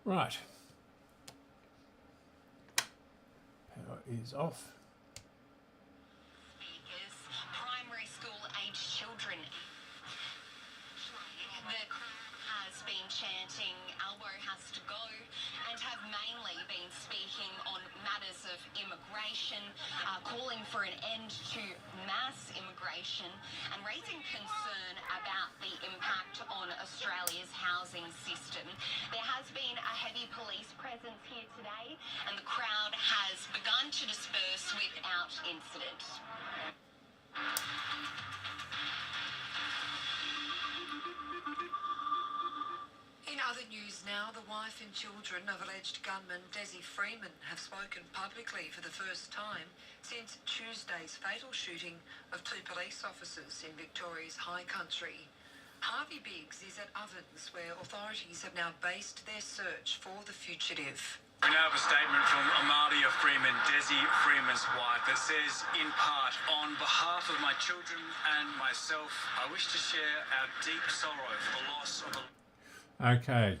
A: Right. Power is off.
E: Speakers, primary school aged children. The crowd has been chanting Albo has to go and have mainly been speaking on matters of immigration, calling for an end to mass immigration and raising concern about the impact on Australia's housing system. There has been a heavy police presence here today and the crowd has begun to disperse without incident.
D: In other news now, the wife and children of alleged gunman Desi Freeman have spoken publicly for the first time since Tuesday's fatal shooting of 2 police officers in Victoria's High Country. Harvey Biggs is at Ovens, where authorities have now based their search for the fugitive.
F: We now have a statement from Amalia Freeman, Desi Freeman's wife, that says, in part, on behalf of my children and myself, I wish to share our deep sorrow for the loss of a...
A: Okay,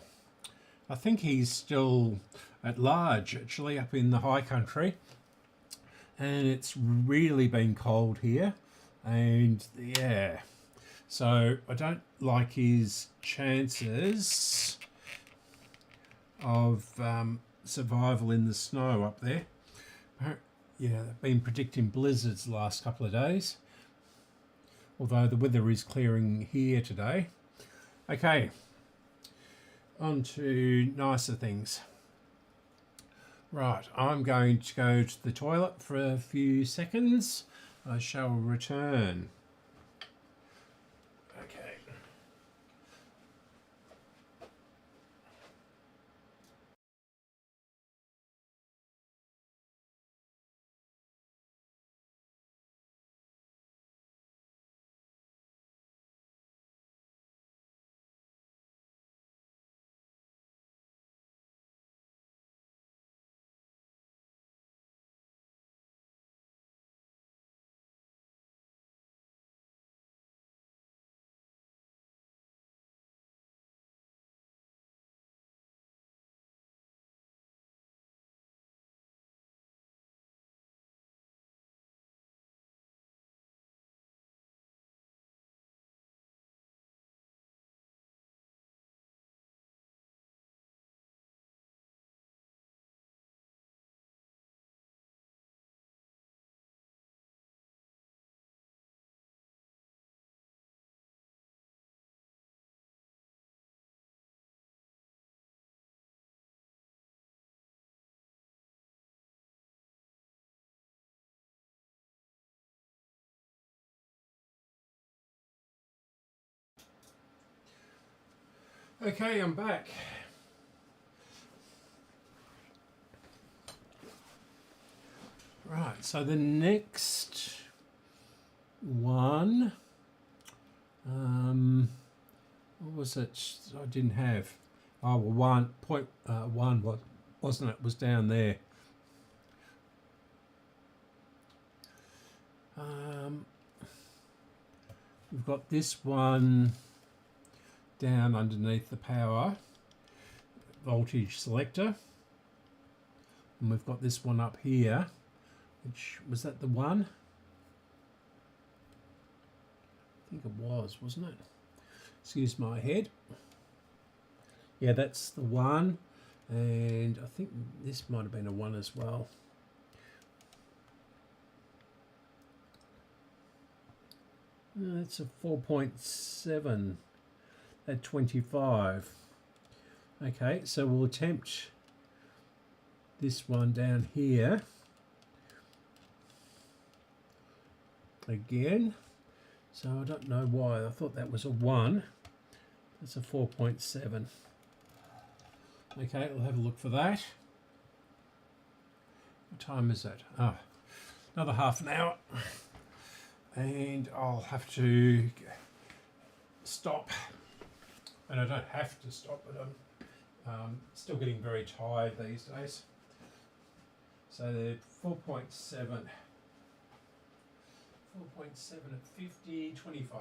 A: I think he's still at large actually up in the high country, and it's really been cold here, and yeah, so I don't like his chances of survival in the snow up there. Yeah, they've been predicting blizzards the last couple of days, although the weather is clearing here today. Okay, on to nicer things. Right, I'm going to go to the toilet for a few seconds. I shall return. Okay. Okay, I'm back. Right, so the next one, what was it? I didn't have. Oh, well, 1.1 wasn't it? Was down there. we've got this one down underneath the power voltage selector, and we've got this one up here, which was that the one? I think it was, wasn't it? Excuse my head. Yeah, that's the one, and I think this might have been a one as well. That's a 4.7 at 25. Okay, so we'll attempt this one down here again. So I don't know why, I thought that was a 1. That's a 4.7. Okay, we'll have a look for that. What time is it? Oh, another half an hour. And I'll have to stop. And I don't have to stop, but I'm still getting very tired these days. So they're 4.7. 4.7 at 50, 25.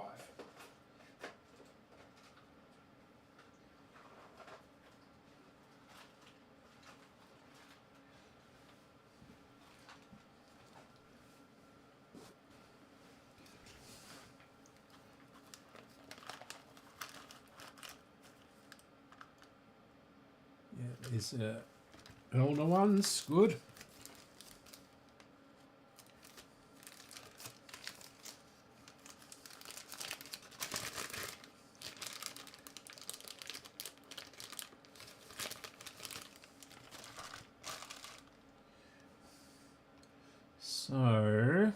A: Yeah, there's older ones, good. So, that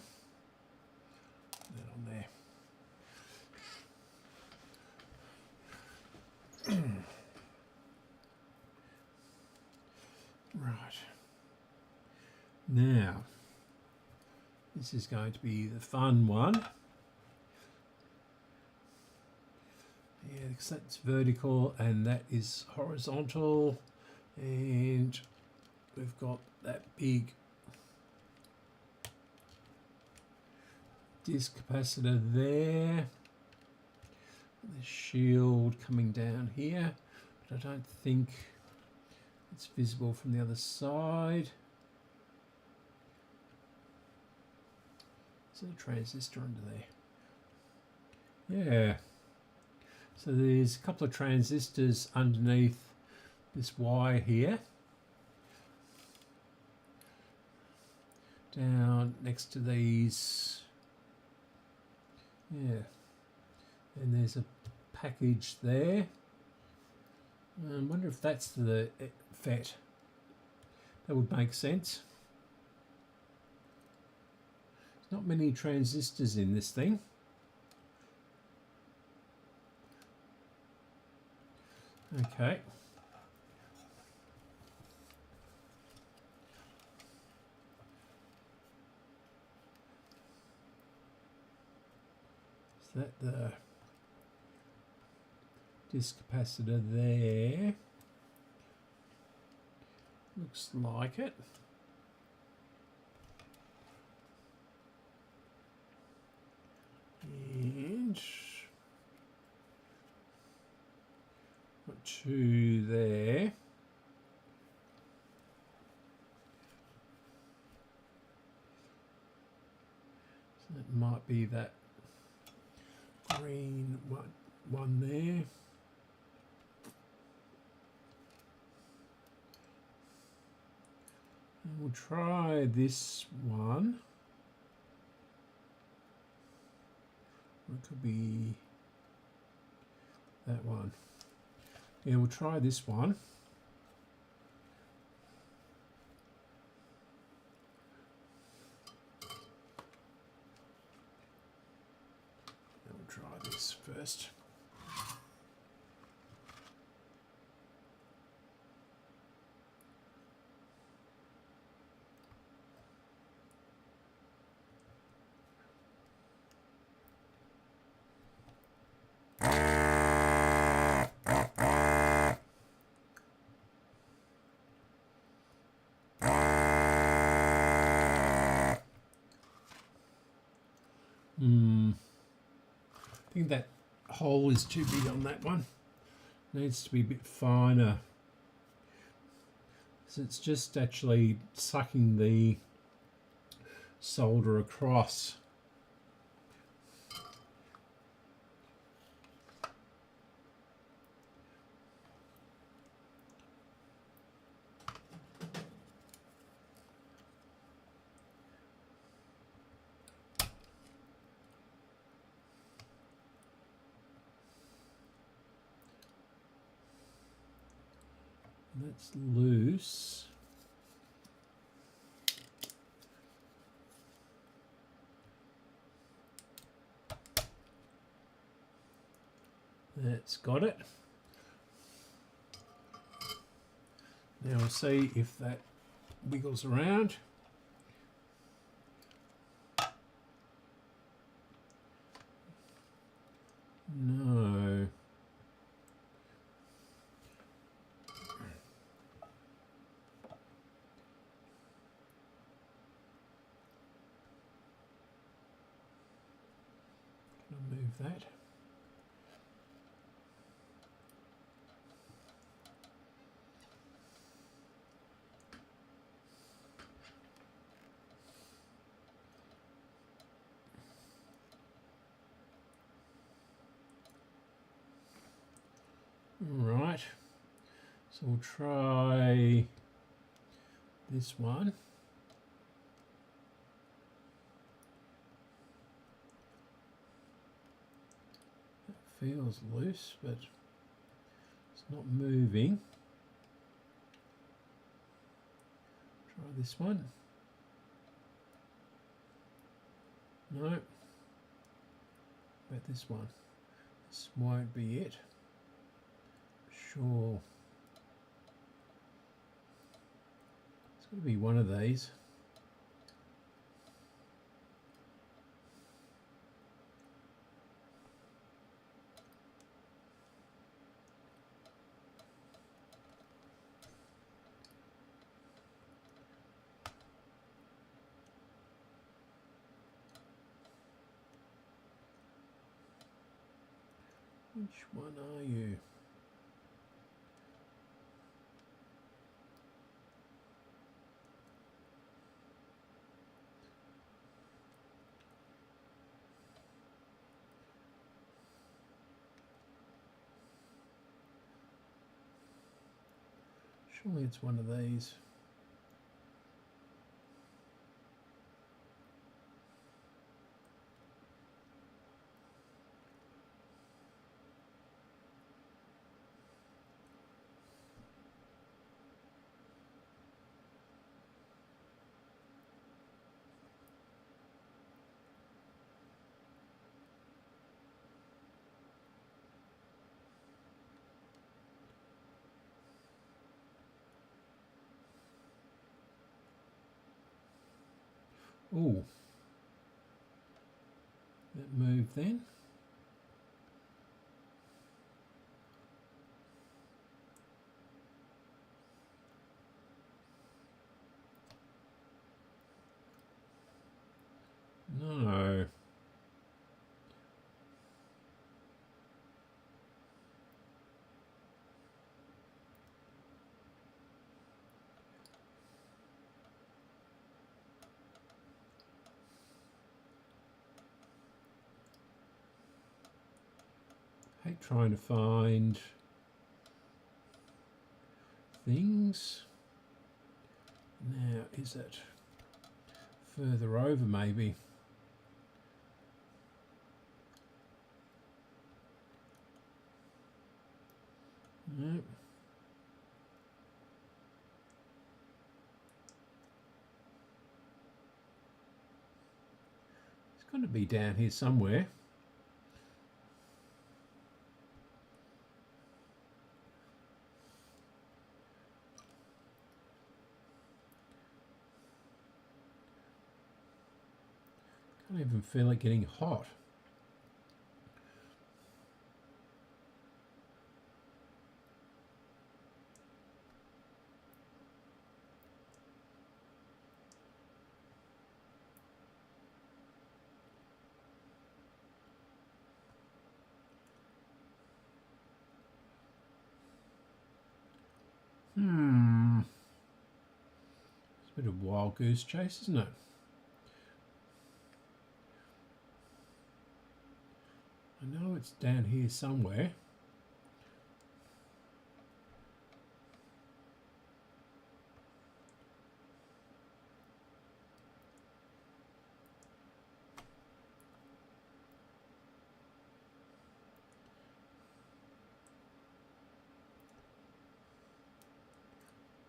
A: on there. Right. Now, this is going to be the fun one. Yeah, because that's vertical and that is horizontal, and we've got that big disc capacitor there, the shield coming down here, but I don't think it's visible from the other side. Is there a transistor under there? Yeah. So there's a couple of transistors underneath this wire here. Down next to these. Yeah. And there's a package there. I wonder if that's the FET. That would make sense. There's not many transistors in this thing. Okay. Is that the disc capacitor there? Looks like it. And got 2 there. So that might be that green one there. And we'll try this one. It could be that one. Yeah, we'll try this one. And we'll try this first. I think that hole is too big on that one. Needs to be a bit finer. So it's just actually sucking the solder across. That's loose. That's got it. Now we'll see if that wiggles around. No. Can I move that? Right, so we'll try this one. It feels loose, but it's not moving. Try this one. No. About this one. This won't be it. Sure. It's got to be one of these. Which one are you? Surely it's one of these. Oh, that moved then. No. Hate trying to find things. Now, is it further over maybe? No. It's got to be down here somewhere. Can't even feel it getting hot. It's a bit of wild goose chase, isn't it? I know it's down here somewhere.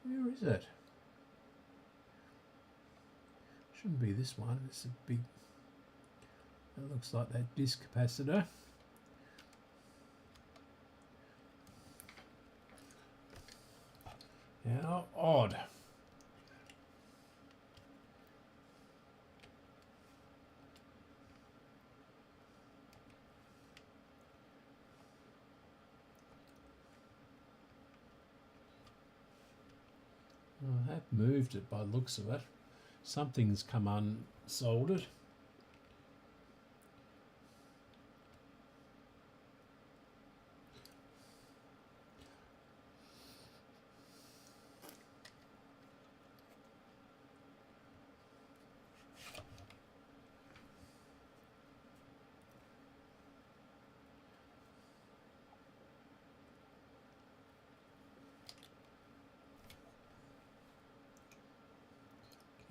A: Where is it? Shouldn't be this one. It's a big... It looks like that disc capacitor. How odd. I have moved it by the looks of it. Something's come unsoldered.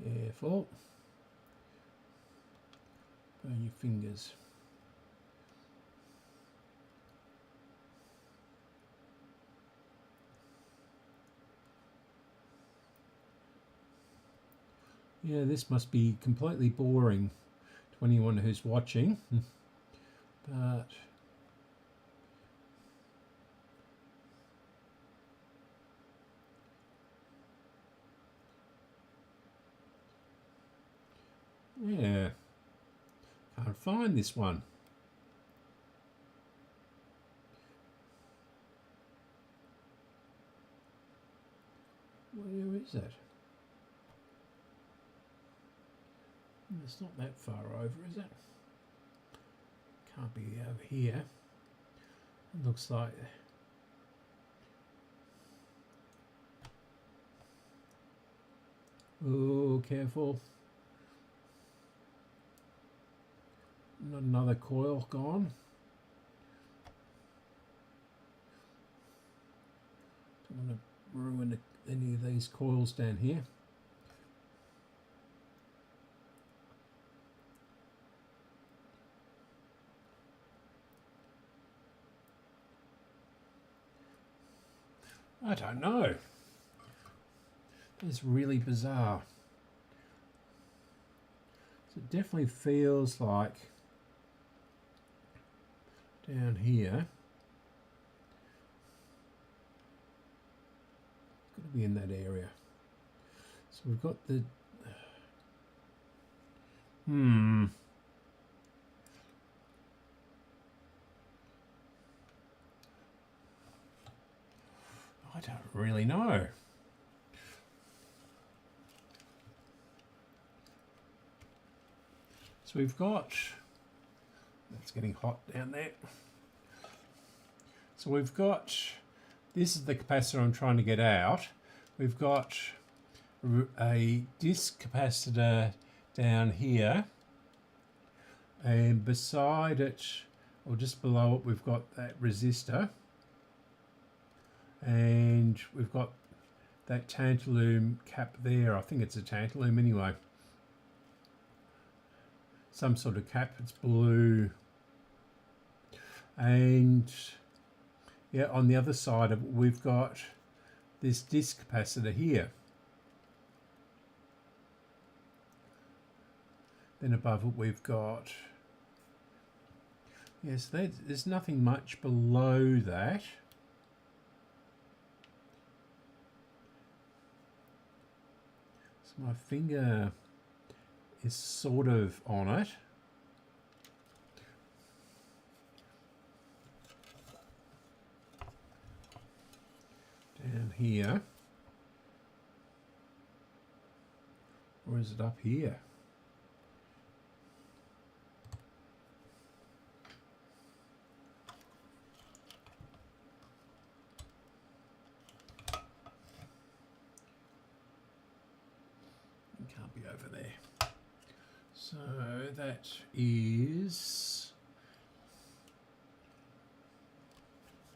A: Careful. Burn your fingers. Yeah, this must be completely boring to anyone who's watching, but yeah, can't find this one. Where is it? It's not that far over, is it? Can't be over here. It looks like... Oh, careful. Not another coil gone. Don't want to ruin any of these coils down here. I don't know. It's really bizarre. So it definitely feels like down here. It's got to be in that area. So we've got the... I don't really know. So we've got... It's getting hot down there. So we've got... This is the capacitor I'm trying to get out. We've got a disc capacitor down here. And beside it, or just below it, we've got that resistor. And we've got that tantalum cap there. I think it's a tantalum anyway. Some sort of cap, it's blue. And yeah, on the other side of it, we've got this disc capacitor here. Then above it, we've got, yes, there's nothing much below that. My finger is sort of on it. Down here. Or is it up here? over there. So that is,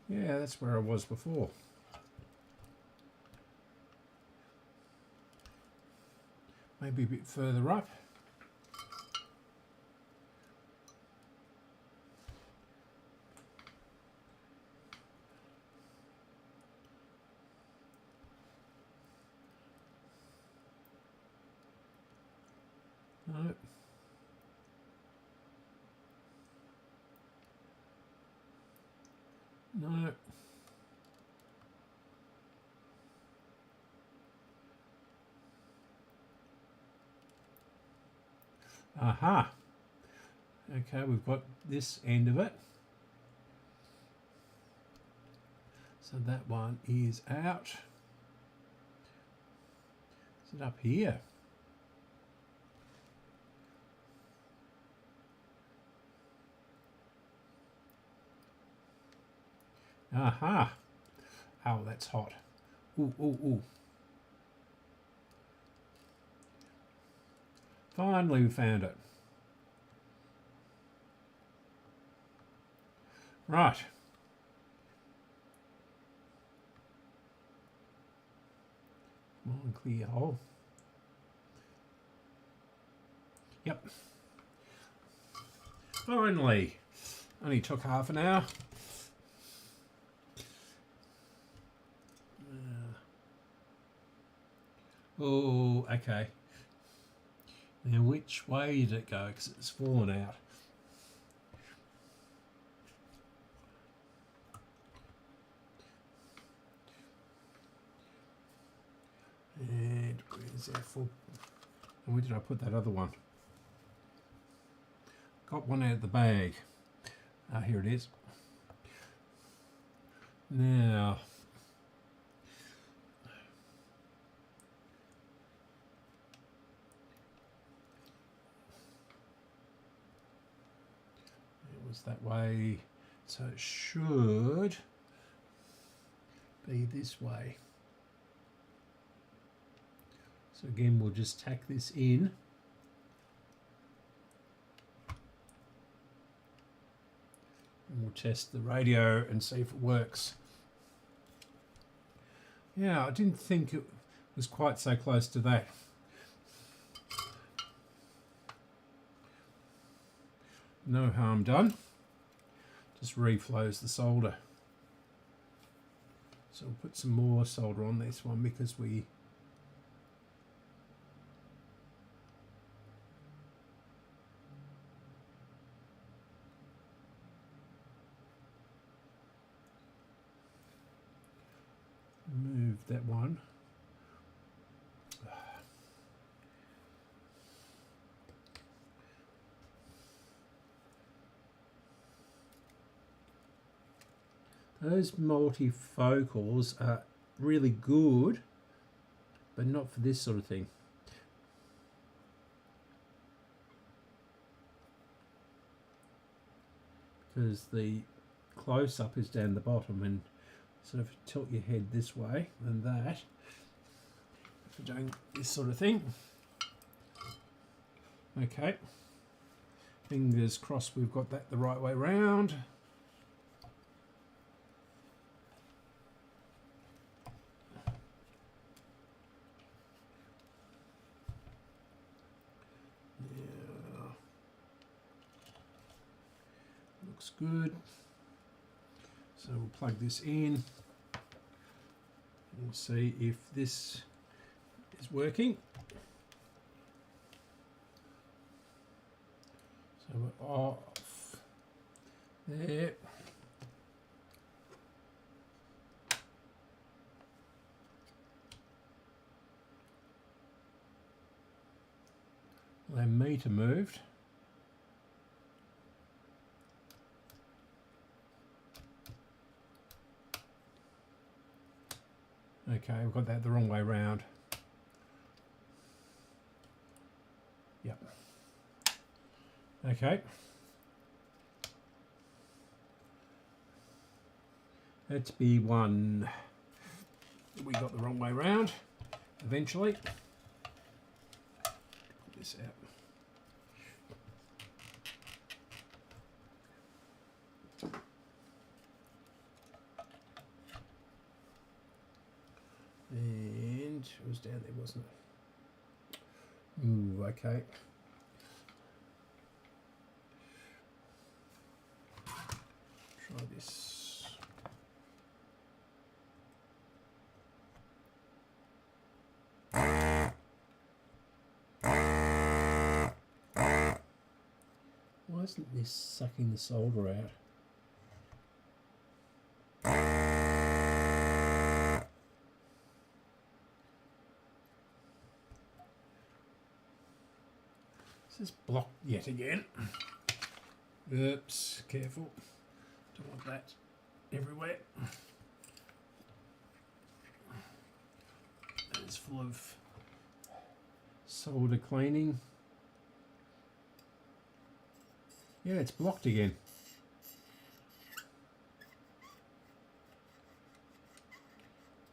A: yeah, that's where I was before. Maybe a bit further up. No. No. Aha. Okay, we've got this end of it. So that one is out. Is it up here? Aha. Oh, that's hot. Ooh, ooh, ooh. Finally we found it. Right. Come on, clear hole. Yep. Finally. Only took half an hour. Oh, okay. Now which way did it go? Because it's fallen out. And where's our full? And where did I put that other one? Got one out of the bag. Ah, here it is. Now, it was that way, so it should be this way. So again, we'll just tack this in. And we'll test the radio and see if it works. Yeah, I didn't think it was quite so close to that. No harm done. Just reflows the solder. So we'll put some more solder on this one because we move that one. Those multifocals are really good, but not for this sort of thing. Because the close-up is down the bottom, and sort of tilt your head this way and that, if you're doing this sort of thing. Okay, fingers crossed we've got that the right way round. Yeah. Looks good. So we'll plug this in and see if this is working. So we're off there. Our meter moved. Okay, we've got that the wrong way round. Yep. Okay. Let's be one. We got the wrong way round eventually. this out. And it was down there, wasn't it? Ooh, okay. Try this. Why isn't this sucking the solder out? This is blocked yet again. Oops, careful. Don't want that everywhere. It's full of solder cleaning. Yeah, it's blocked again.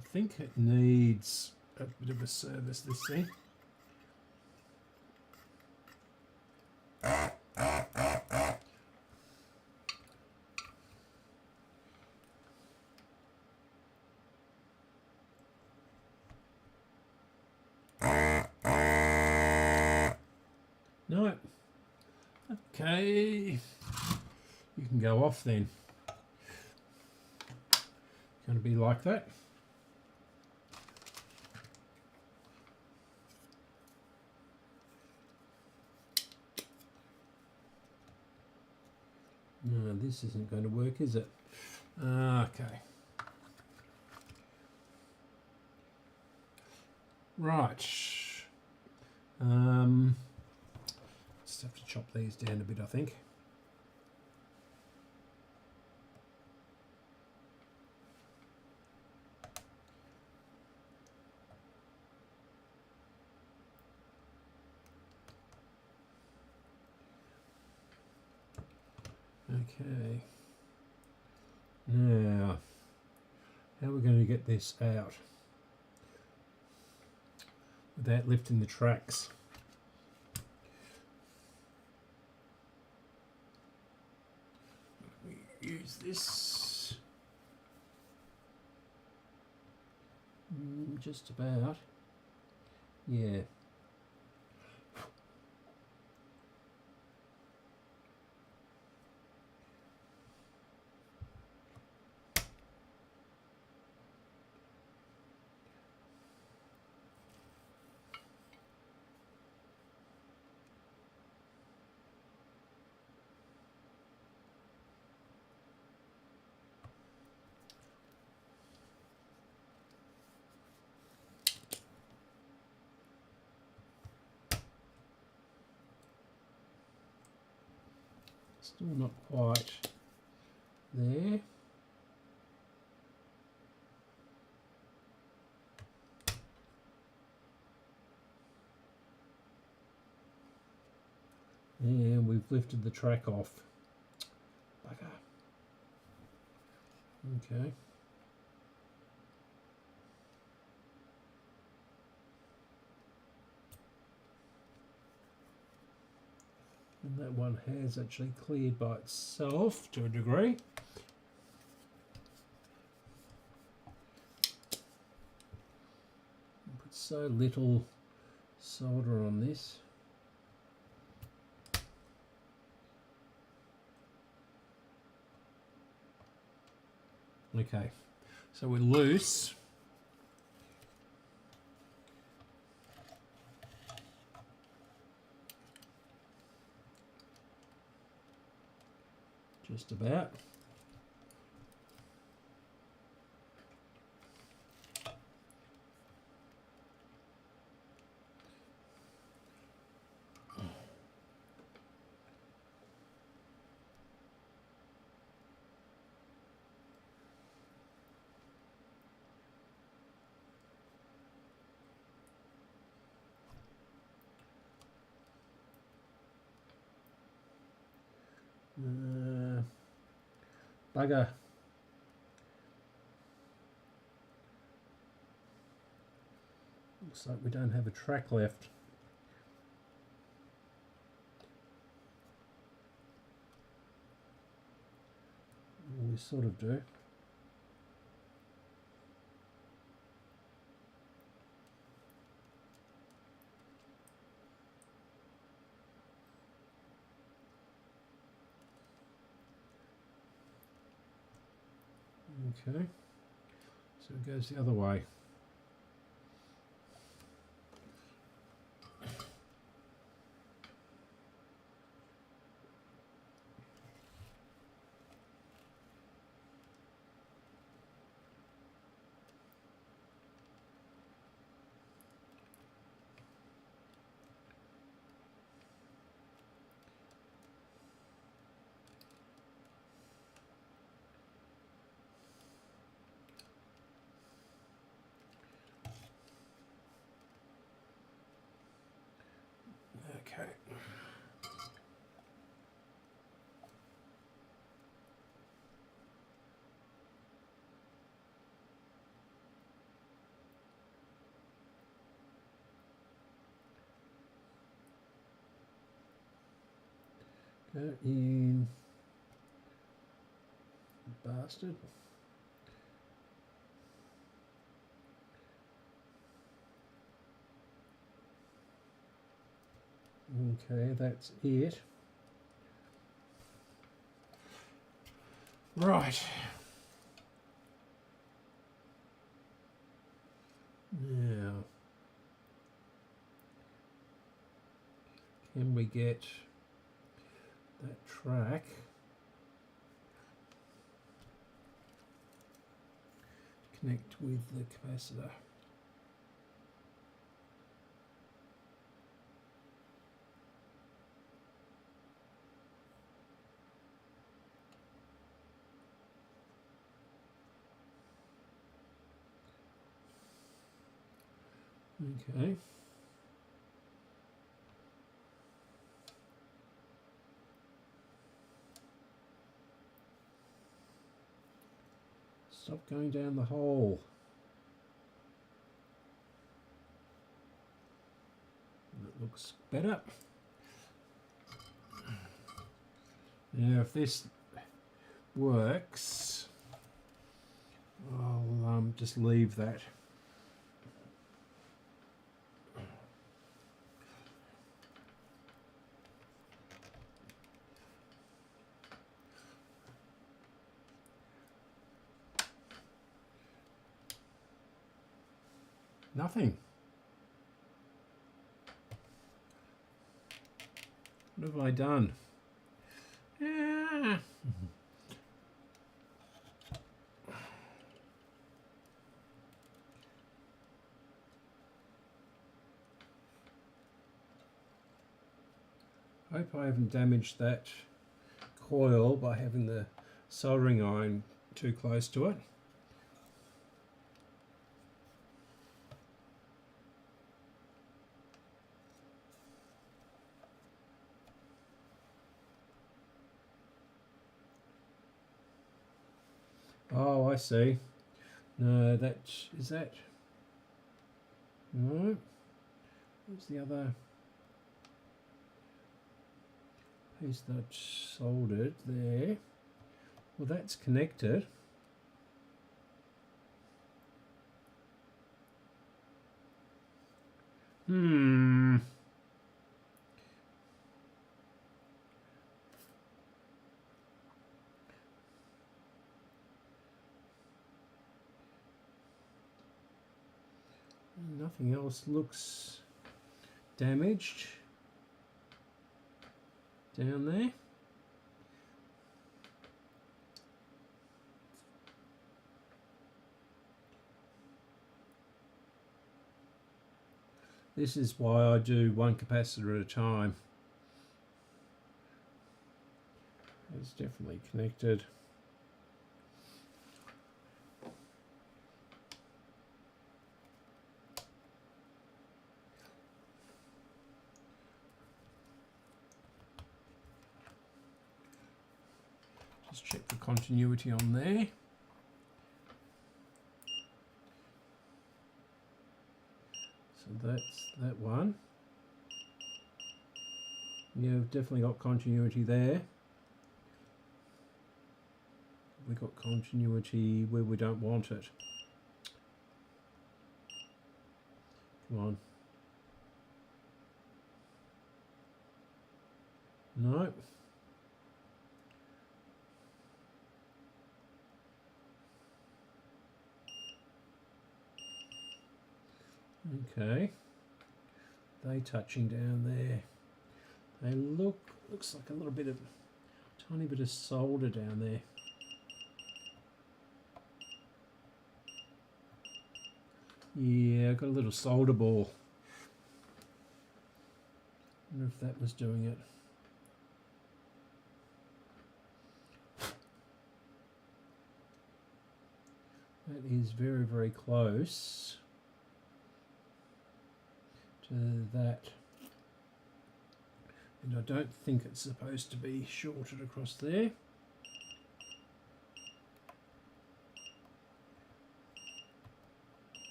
A: I think it needs a bit of a service, this thing. No. Okay. You can go off then. Going to be like that. No, this isn't going to work, is it? Okay. Right. Just have to chop these down a bit, I think. Okay. Now, how are we going to get this out without lifting the tracks? We use this. Just about. Yeah. Still not quite there. And we've lifted the track off. Bugger. Okay. And that one has actually cleared by itself to a degree. Put so little solder on this. Okay, so we're loose. Just about. Bugger. Looks like we don't have a track left. we sort of do. Okay, so it goes the other way. Okay. Go in, bastard. Okay, that's it. Right. Now, can we get that track to connect with the capacitor? Okay. Stop going down the hole. That looks better. Now, if this works, I'll just leave that. Nothing. What have I done? Ah. Hope I haven't damaged that coil by having the soldering iron too close to it. Oh, I see. No, that is that. No. Where's the other piece that's soldered there? Well, that's connected. Nothing else looks damaged down there. This is why I do one capacitor at a time. It's definitely connected. Just check the continuity on there. So that's that one. Yeah, we've definitely got continuity there. we've got continuity where we don't want it. Come on. No. Okay. They touching down there. They looks like a little bit of, tiny bit of solder down there. Yeah, I've got a little solder ball. Wonder if that was doing it. That is very, very close to that. And I don't think it's supposed to be shorted across there.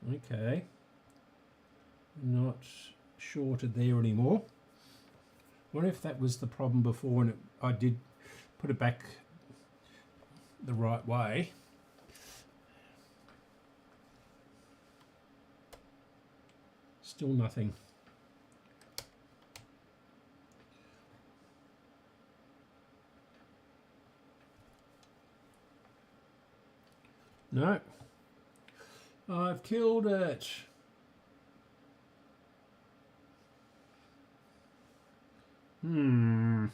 A: Okay, not shorted there anymore. I wonder if that was the problem before and I did put it back the right way. Still nothing. No. I've killed it. Now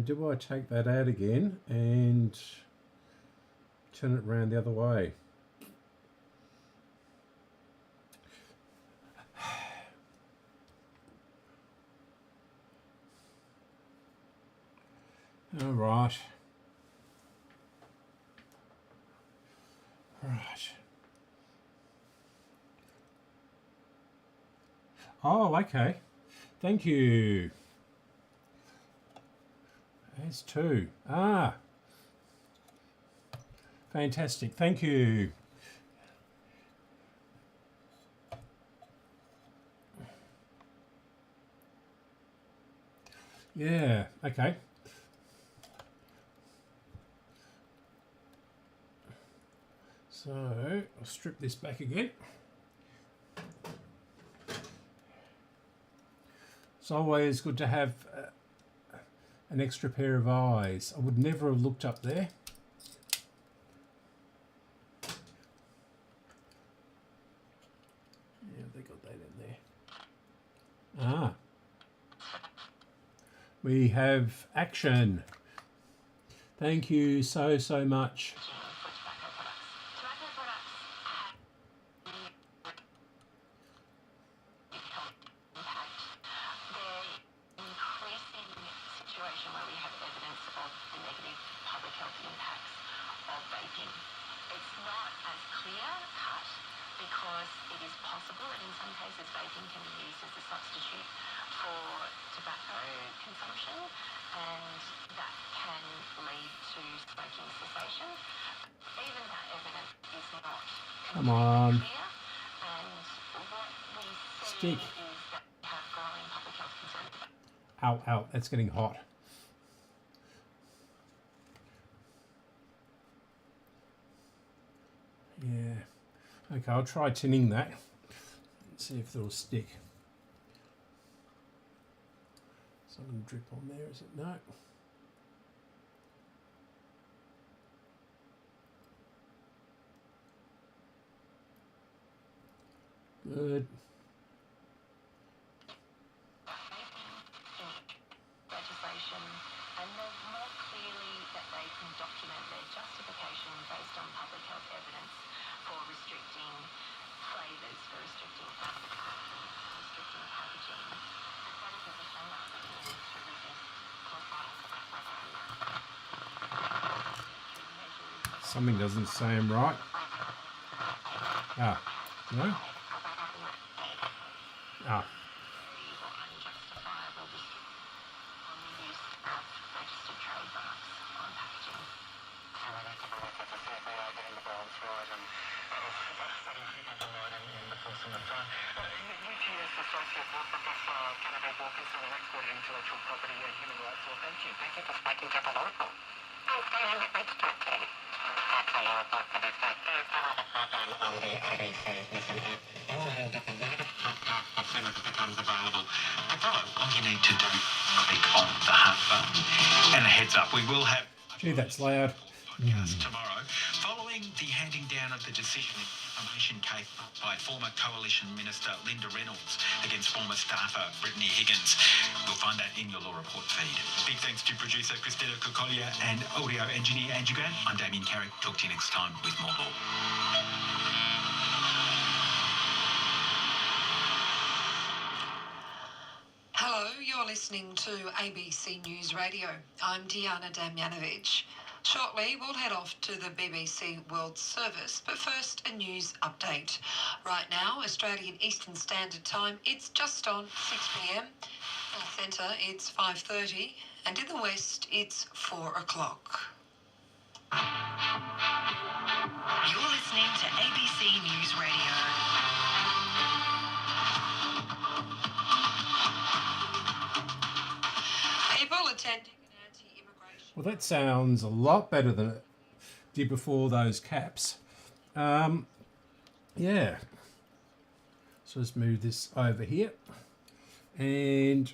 A: do I take that out again and turn it around the other way? All right. Right. Oh, okay. Thank you. There's two. Ah. Fantastic. Thank you. Yeah, okay. So I'll strip this back again. It's always good to have an extra pair of eyes. I would never have looked up there. Yeah, they got that in there. Ah. We have action. Thank you so much. Come on. Stick. Ow, ow, that's getting hot. Yeah. Okay, I'll try tinning that. See if it'll stick. Something drip on there, is it? No. Good.
E: Legislation, and more clearly that they can document their justification based on public health evidence for restricting flavours, for restricting packaging. That is a position that we need to resist.
A: Something doesn't seem right. Ah, no? Ah.
C: Becomes available. All you need to do is click on the Hunt button. And a heads up, we will have
A: Gee, that's loud.
C: podcast tomorrow, following the handing down of the decision in defamation case by former Coalition Minister Linda Reynolds against former staffer Brittany Higgins. You'll find that in your Law Report feed. Big thanks to producer Christina Kokolia and audio engineer Andrew Grant. I'm Damien Carrick. Talk to you next time with more law.
D: Hello, you're listening to ABC News Radio. I'm Diana Damjanovic. Shortly, we'll head off to the BBC World Service, but first, a news update. Right now, Australian Eastern Standard Time, it's just on 6 p.m. In the centre, it's 5:30, and in the west, it's 4 o'clock.
G: You're listening to ABC News Radio.
D: People attending an anti-immigration...
A: Well, that sounds a lot better than it did before those caps. Yeah. So let's move this over here. And,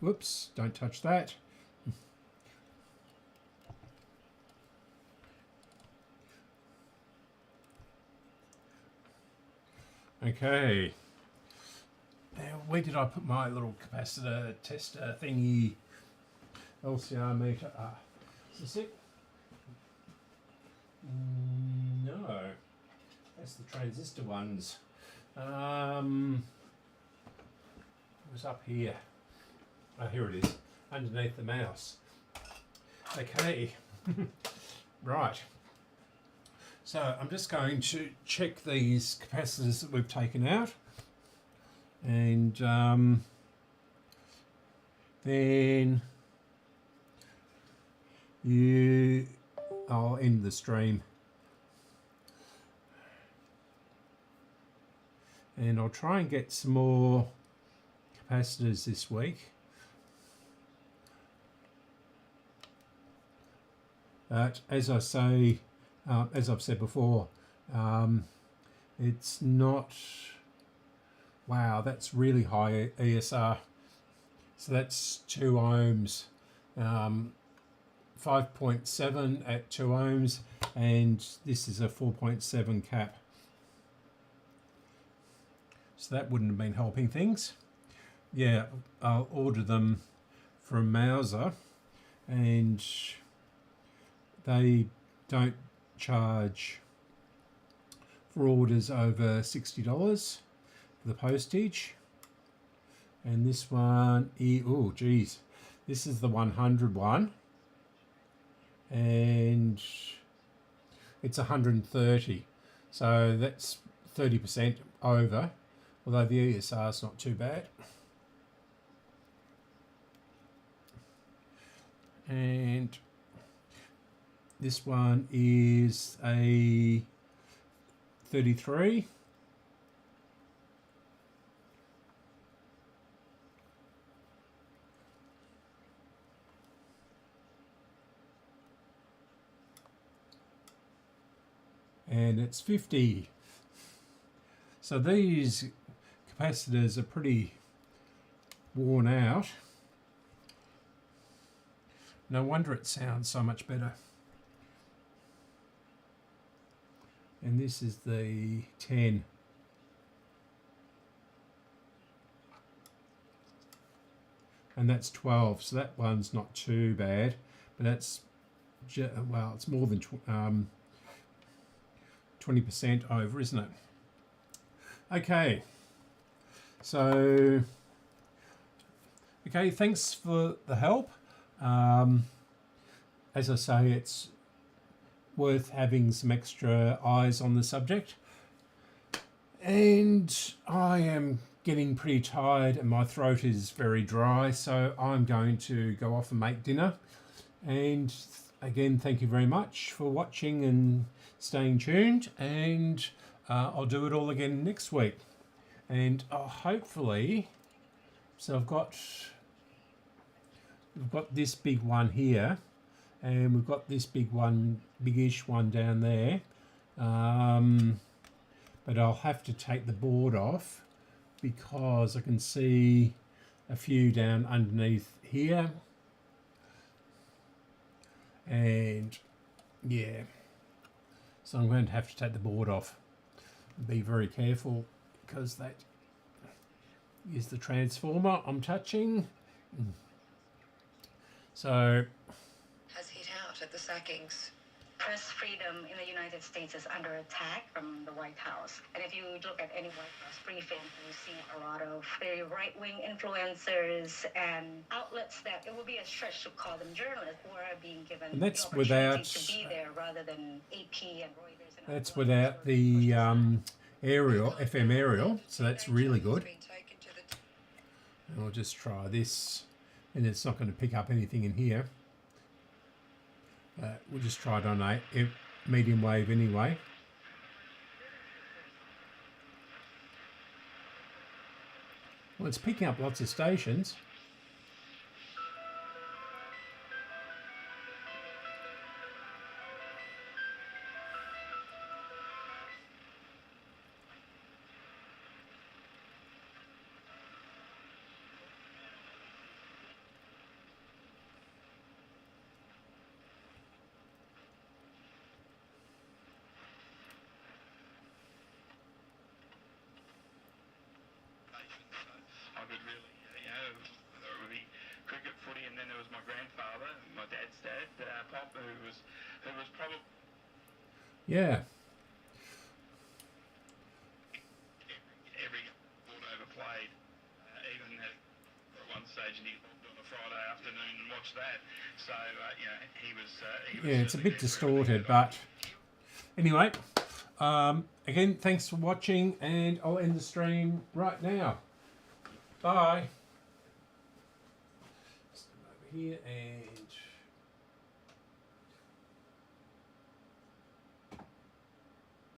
A: whoops, don't touch that. Okay. Now, where did I put my little capacitor tester thingy? LCR meter. Ah, is this it? No, that's the transistor ones. It was up here. Oh, here it is, underneath the mouse. Okay, right. So I'm just going to check these capacitors that we've taken out, and then I'll end the stream, and I'll try and get some more capacitors this week. But as I say, as I've said before, it's not, wow, that's really high ESR. So that's 2 ohms, 5.7 at 2 ohms, and this is a 4.7 cap. So that wouldn't have been helping things. Yeah, I'll order them from Mauser, and they don't charge for orders over $60 for the postage. And this one, oh geez, this is the 100 one, and it's 130, so that's 30% over, although the ESR is not too bad. And this one is a 33. And it's 50. So these capacitors are pretty worn out. No wonder it sounds so much better. And this is the 10. And that's 12, so that one's not too bad, but that's, well, it's more than 20% over, isn't it? Okay, so, okay, thanks for the help. As I say, it's worth having some extra eyes on the subject. And I am getting pretty tired and my throat is very dry, so I'm going to go off and make dinner. And again, thank you very much for watching and staying tuned, and I'll do it all again next week. And hopefully, so we've got this big one here, and we've got this big one, biggish one down there. But I'll have to take the board off because I can see a few down underneath here. And yeah, so I'm going to have to take the board off. Be very careful because that is the transformer I'm touching. So
D: Has hit out at the sackings.
H: Press freedom in the United States is under attack from the White House. And if you look at any White House briefing, you see a lot of very right-wing influencers and outlets that it would be a stretch to call them journalists who are being given
A: and that's
H: the opportunity
A: without
H: to be there rather than AP and Reuters. And
A: that's
H: other
A: without the aerial, FM aerial, so that's really good. And I'll just try this, and it's not going to pick up anything in here. We'll just try it on a medium wave anyway. Well, it's picking up lots of stations.
C: I could really, it would be cricket, footy, and then there was my grandfather, my dad's dad, Pop, who was probably
A: Yeah.
C: every sport overplayed, even at one stage, and he logged on a Friday afternoon and watched that. So he was.
A: Yeah, it's a bit distorted, but anyway. Again, thanks for watching, and I'll end the stream right now. Bye. Over here and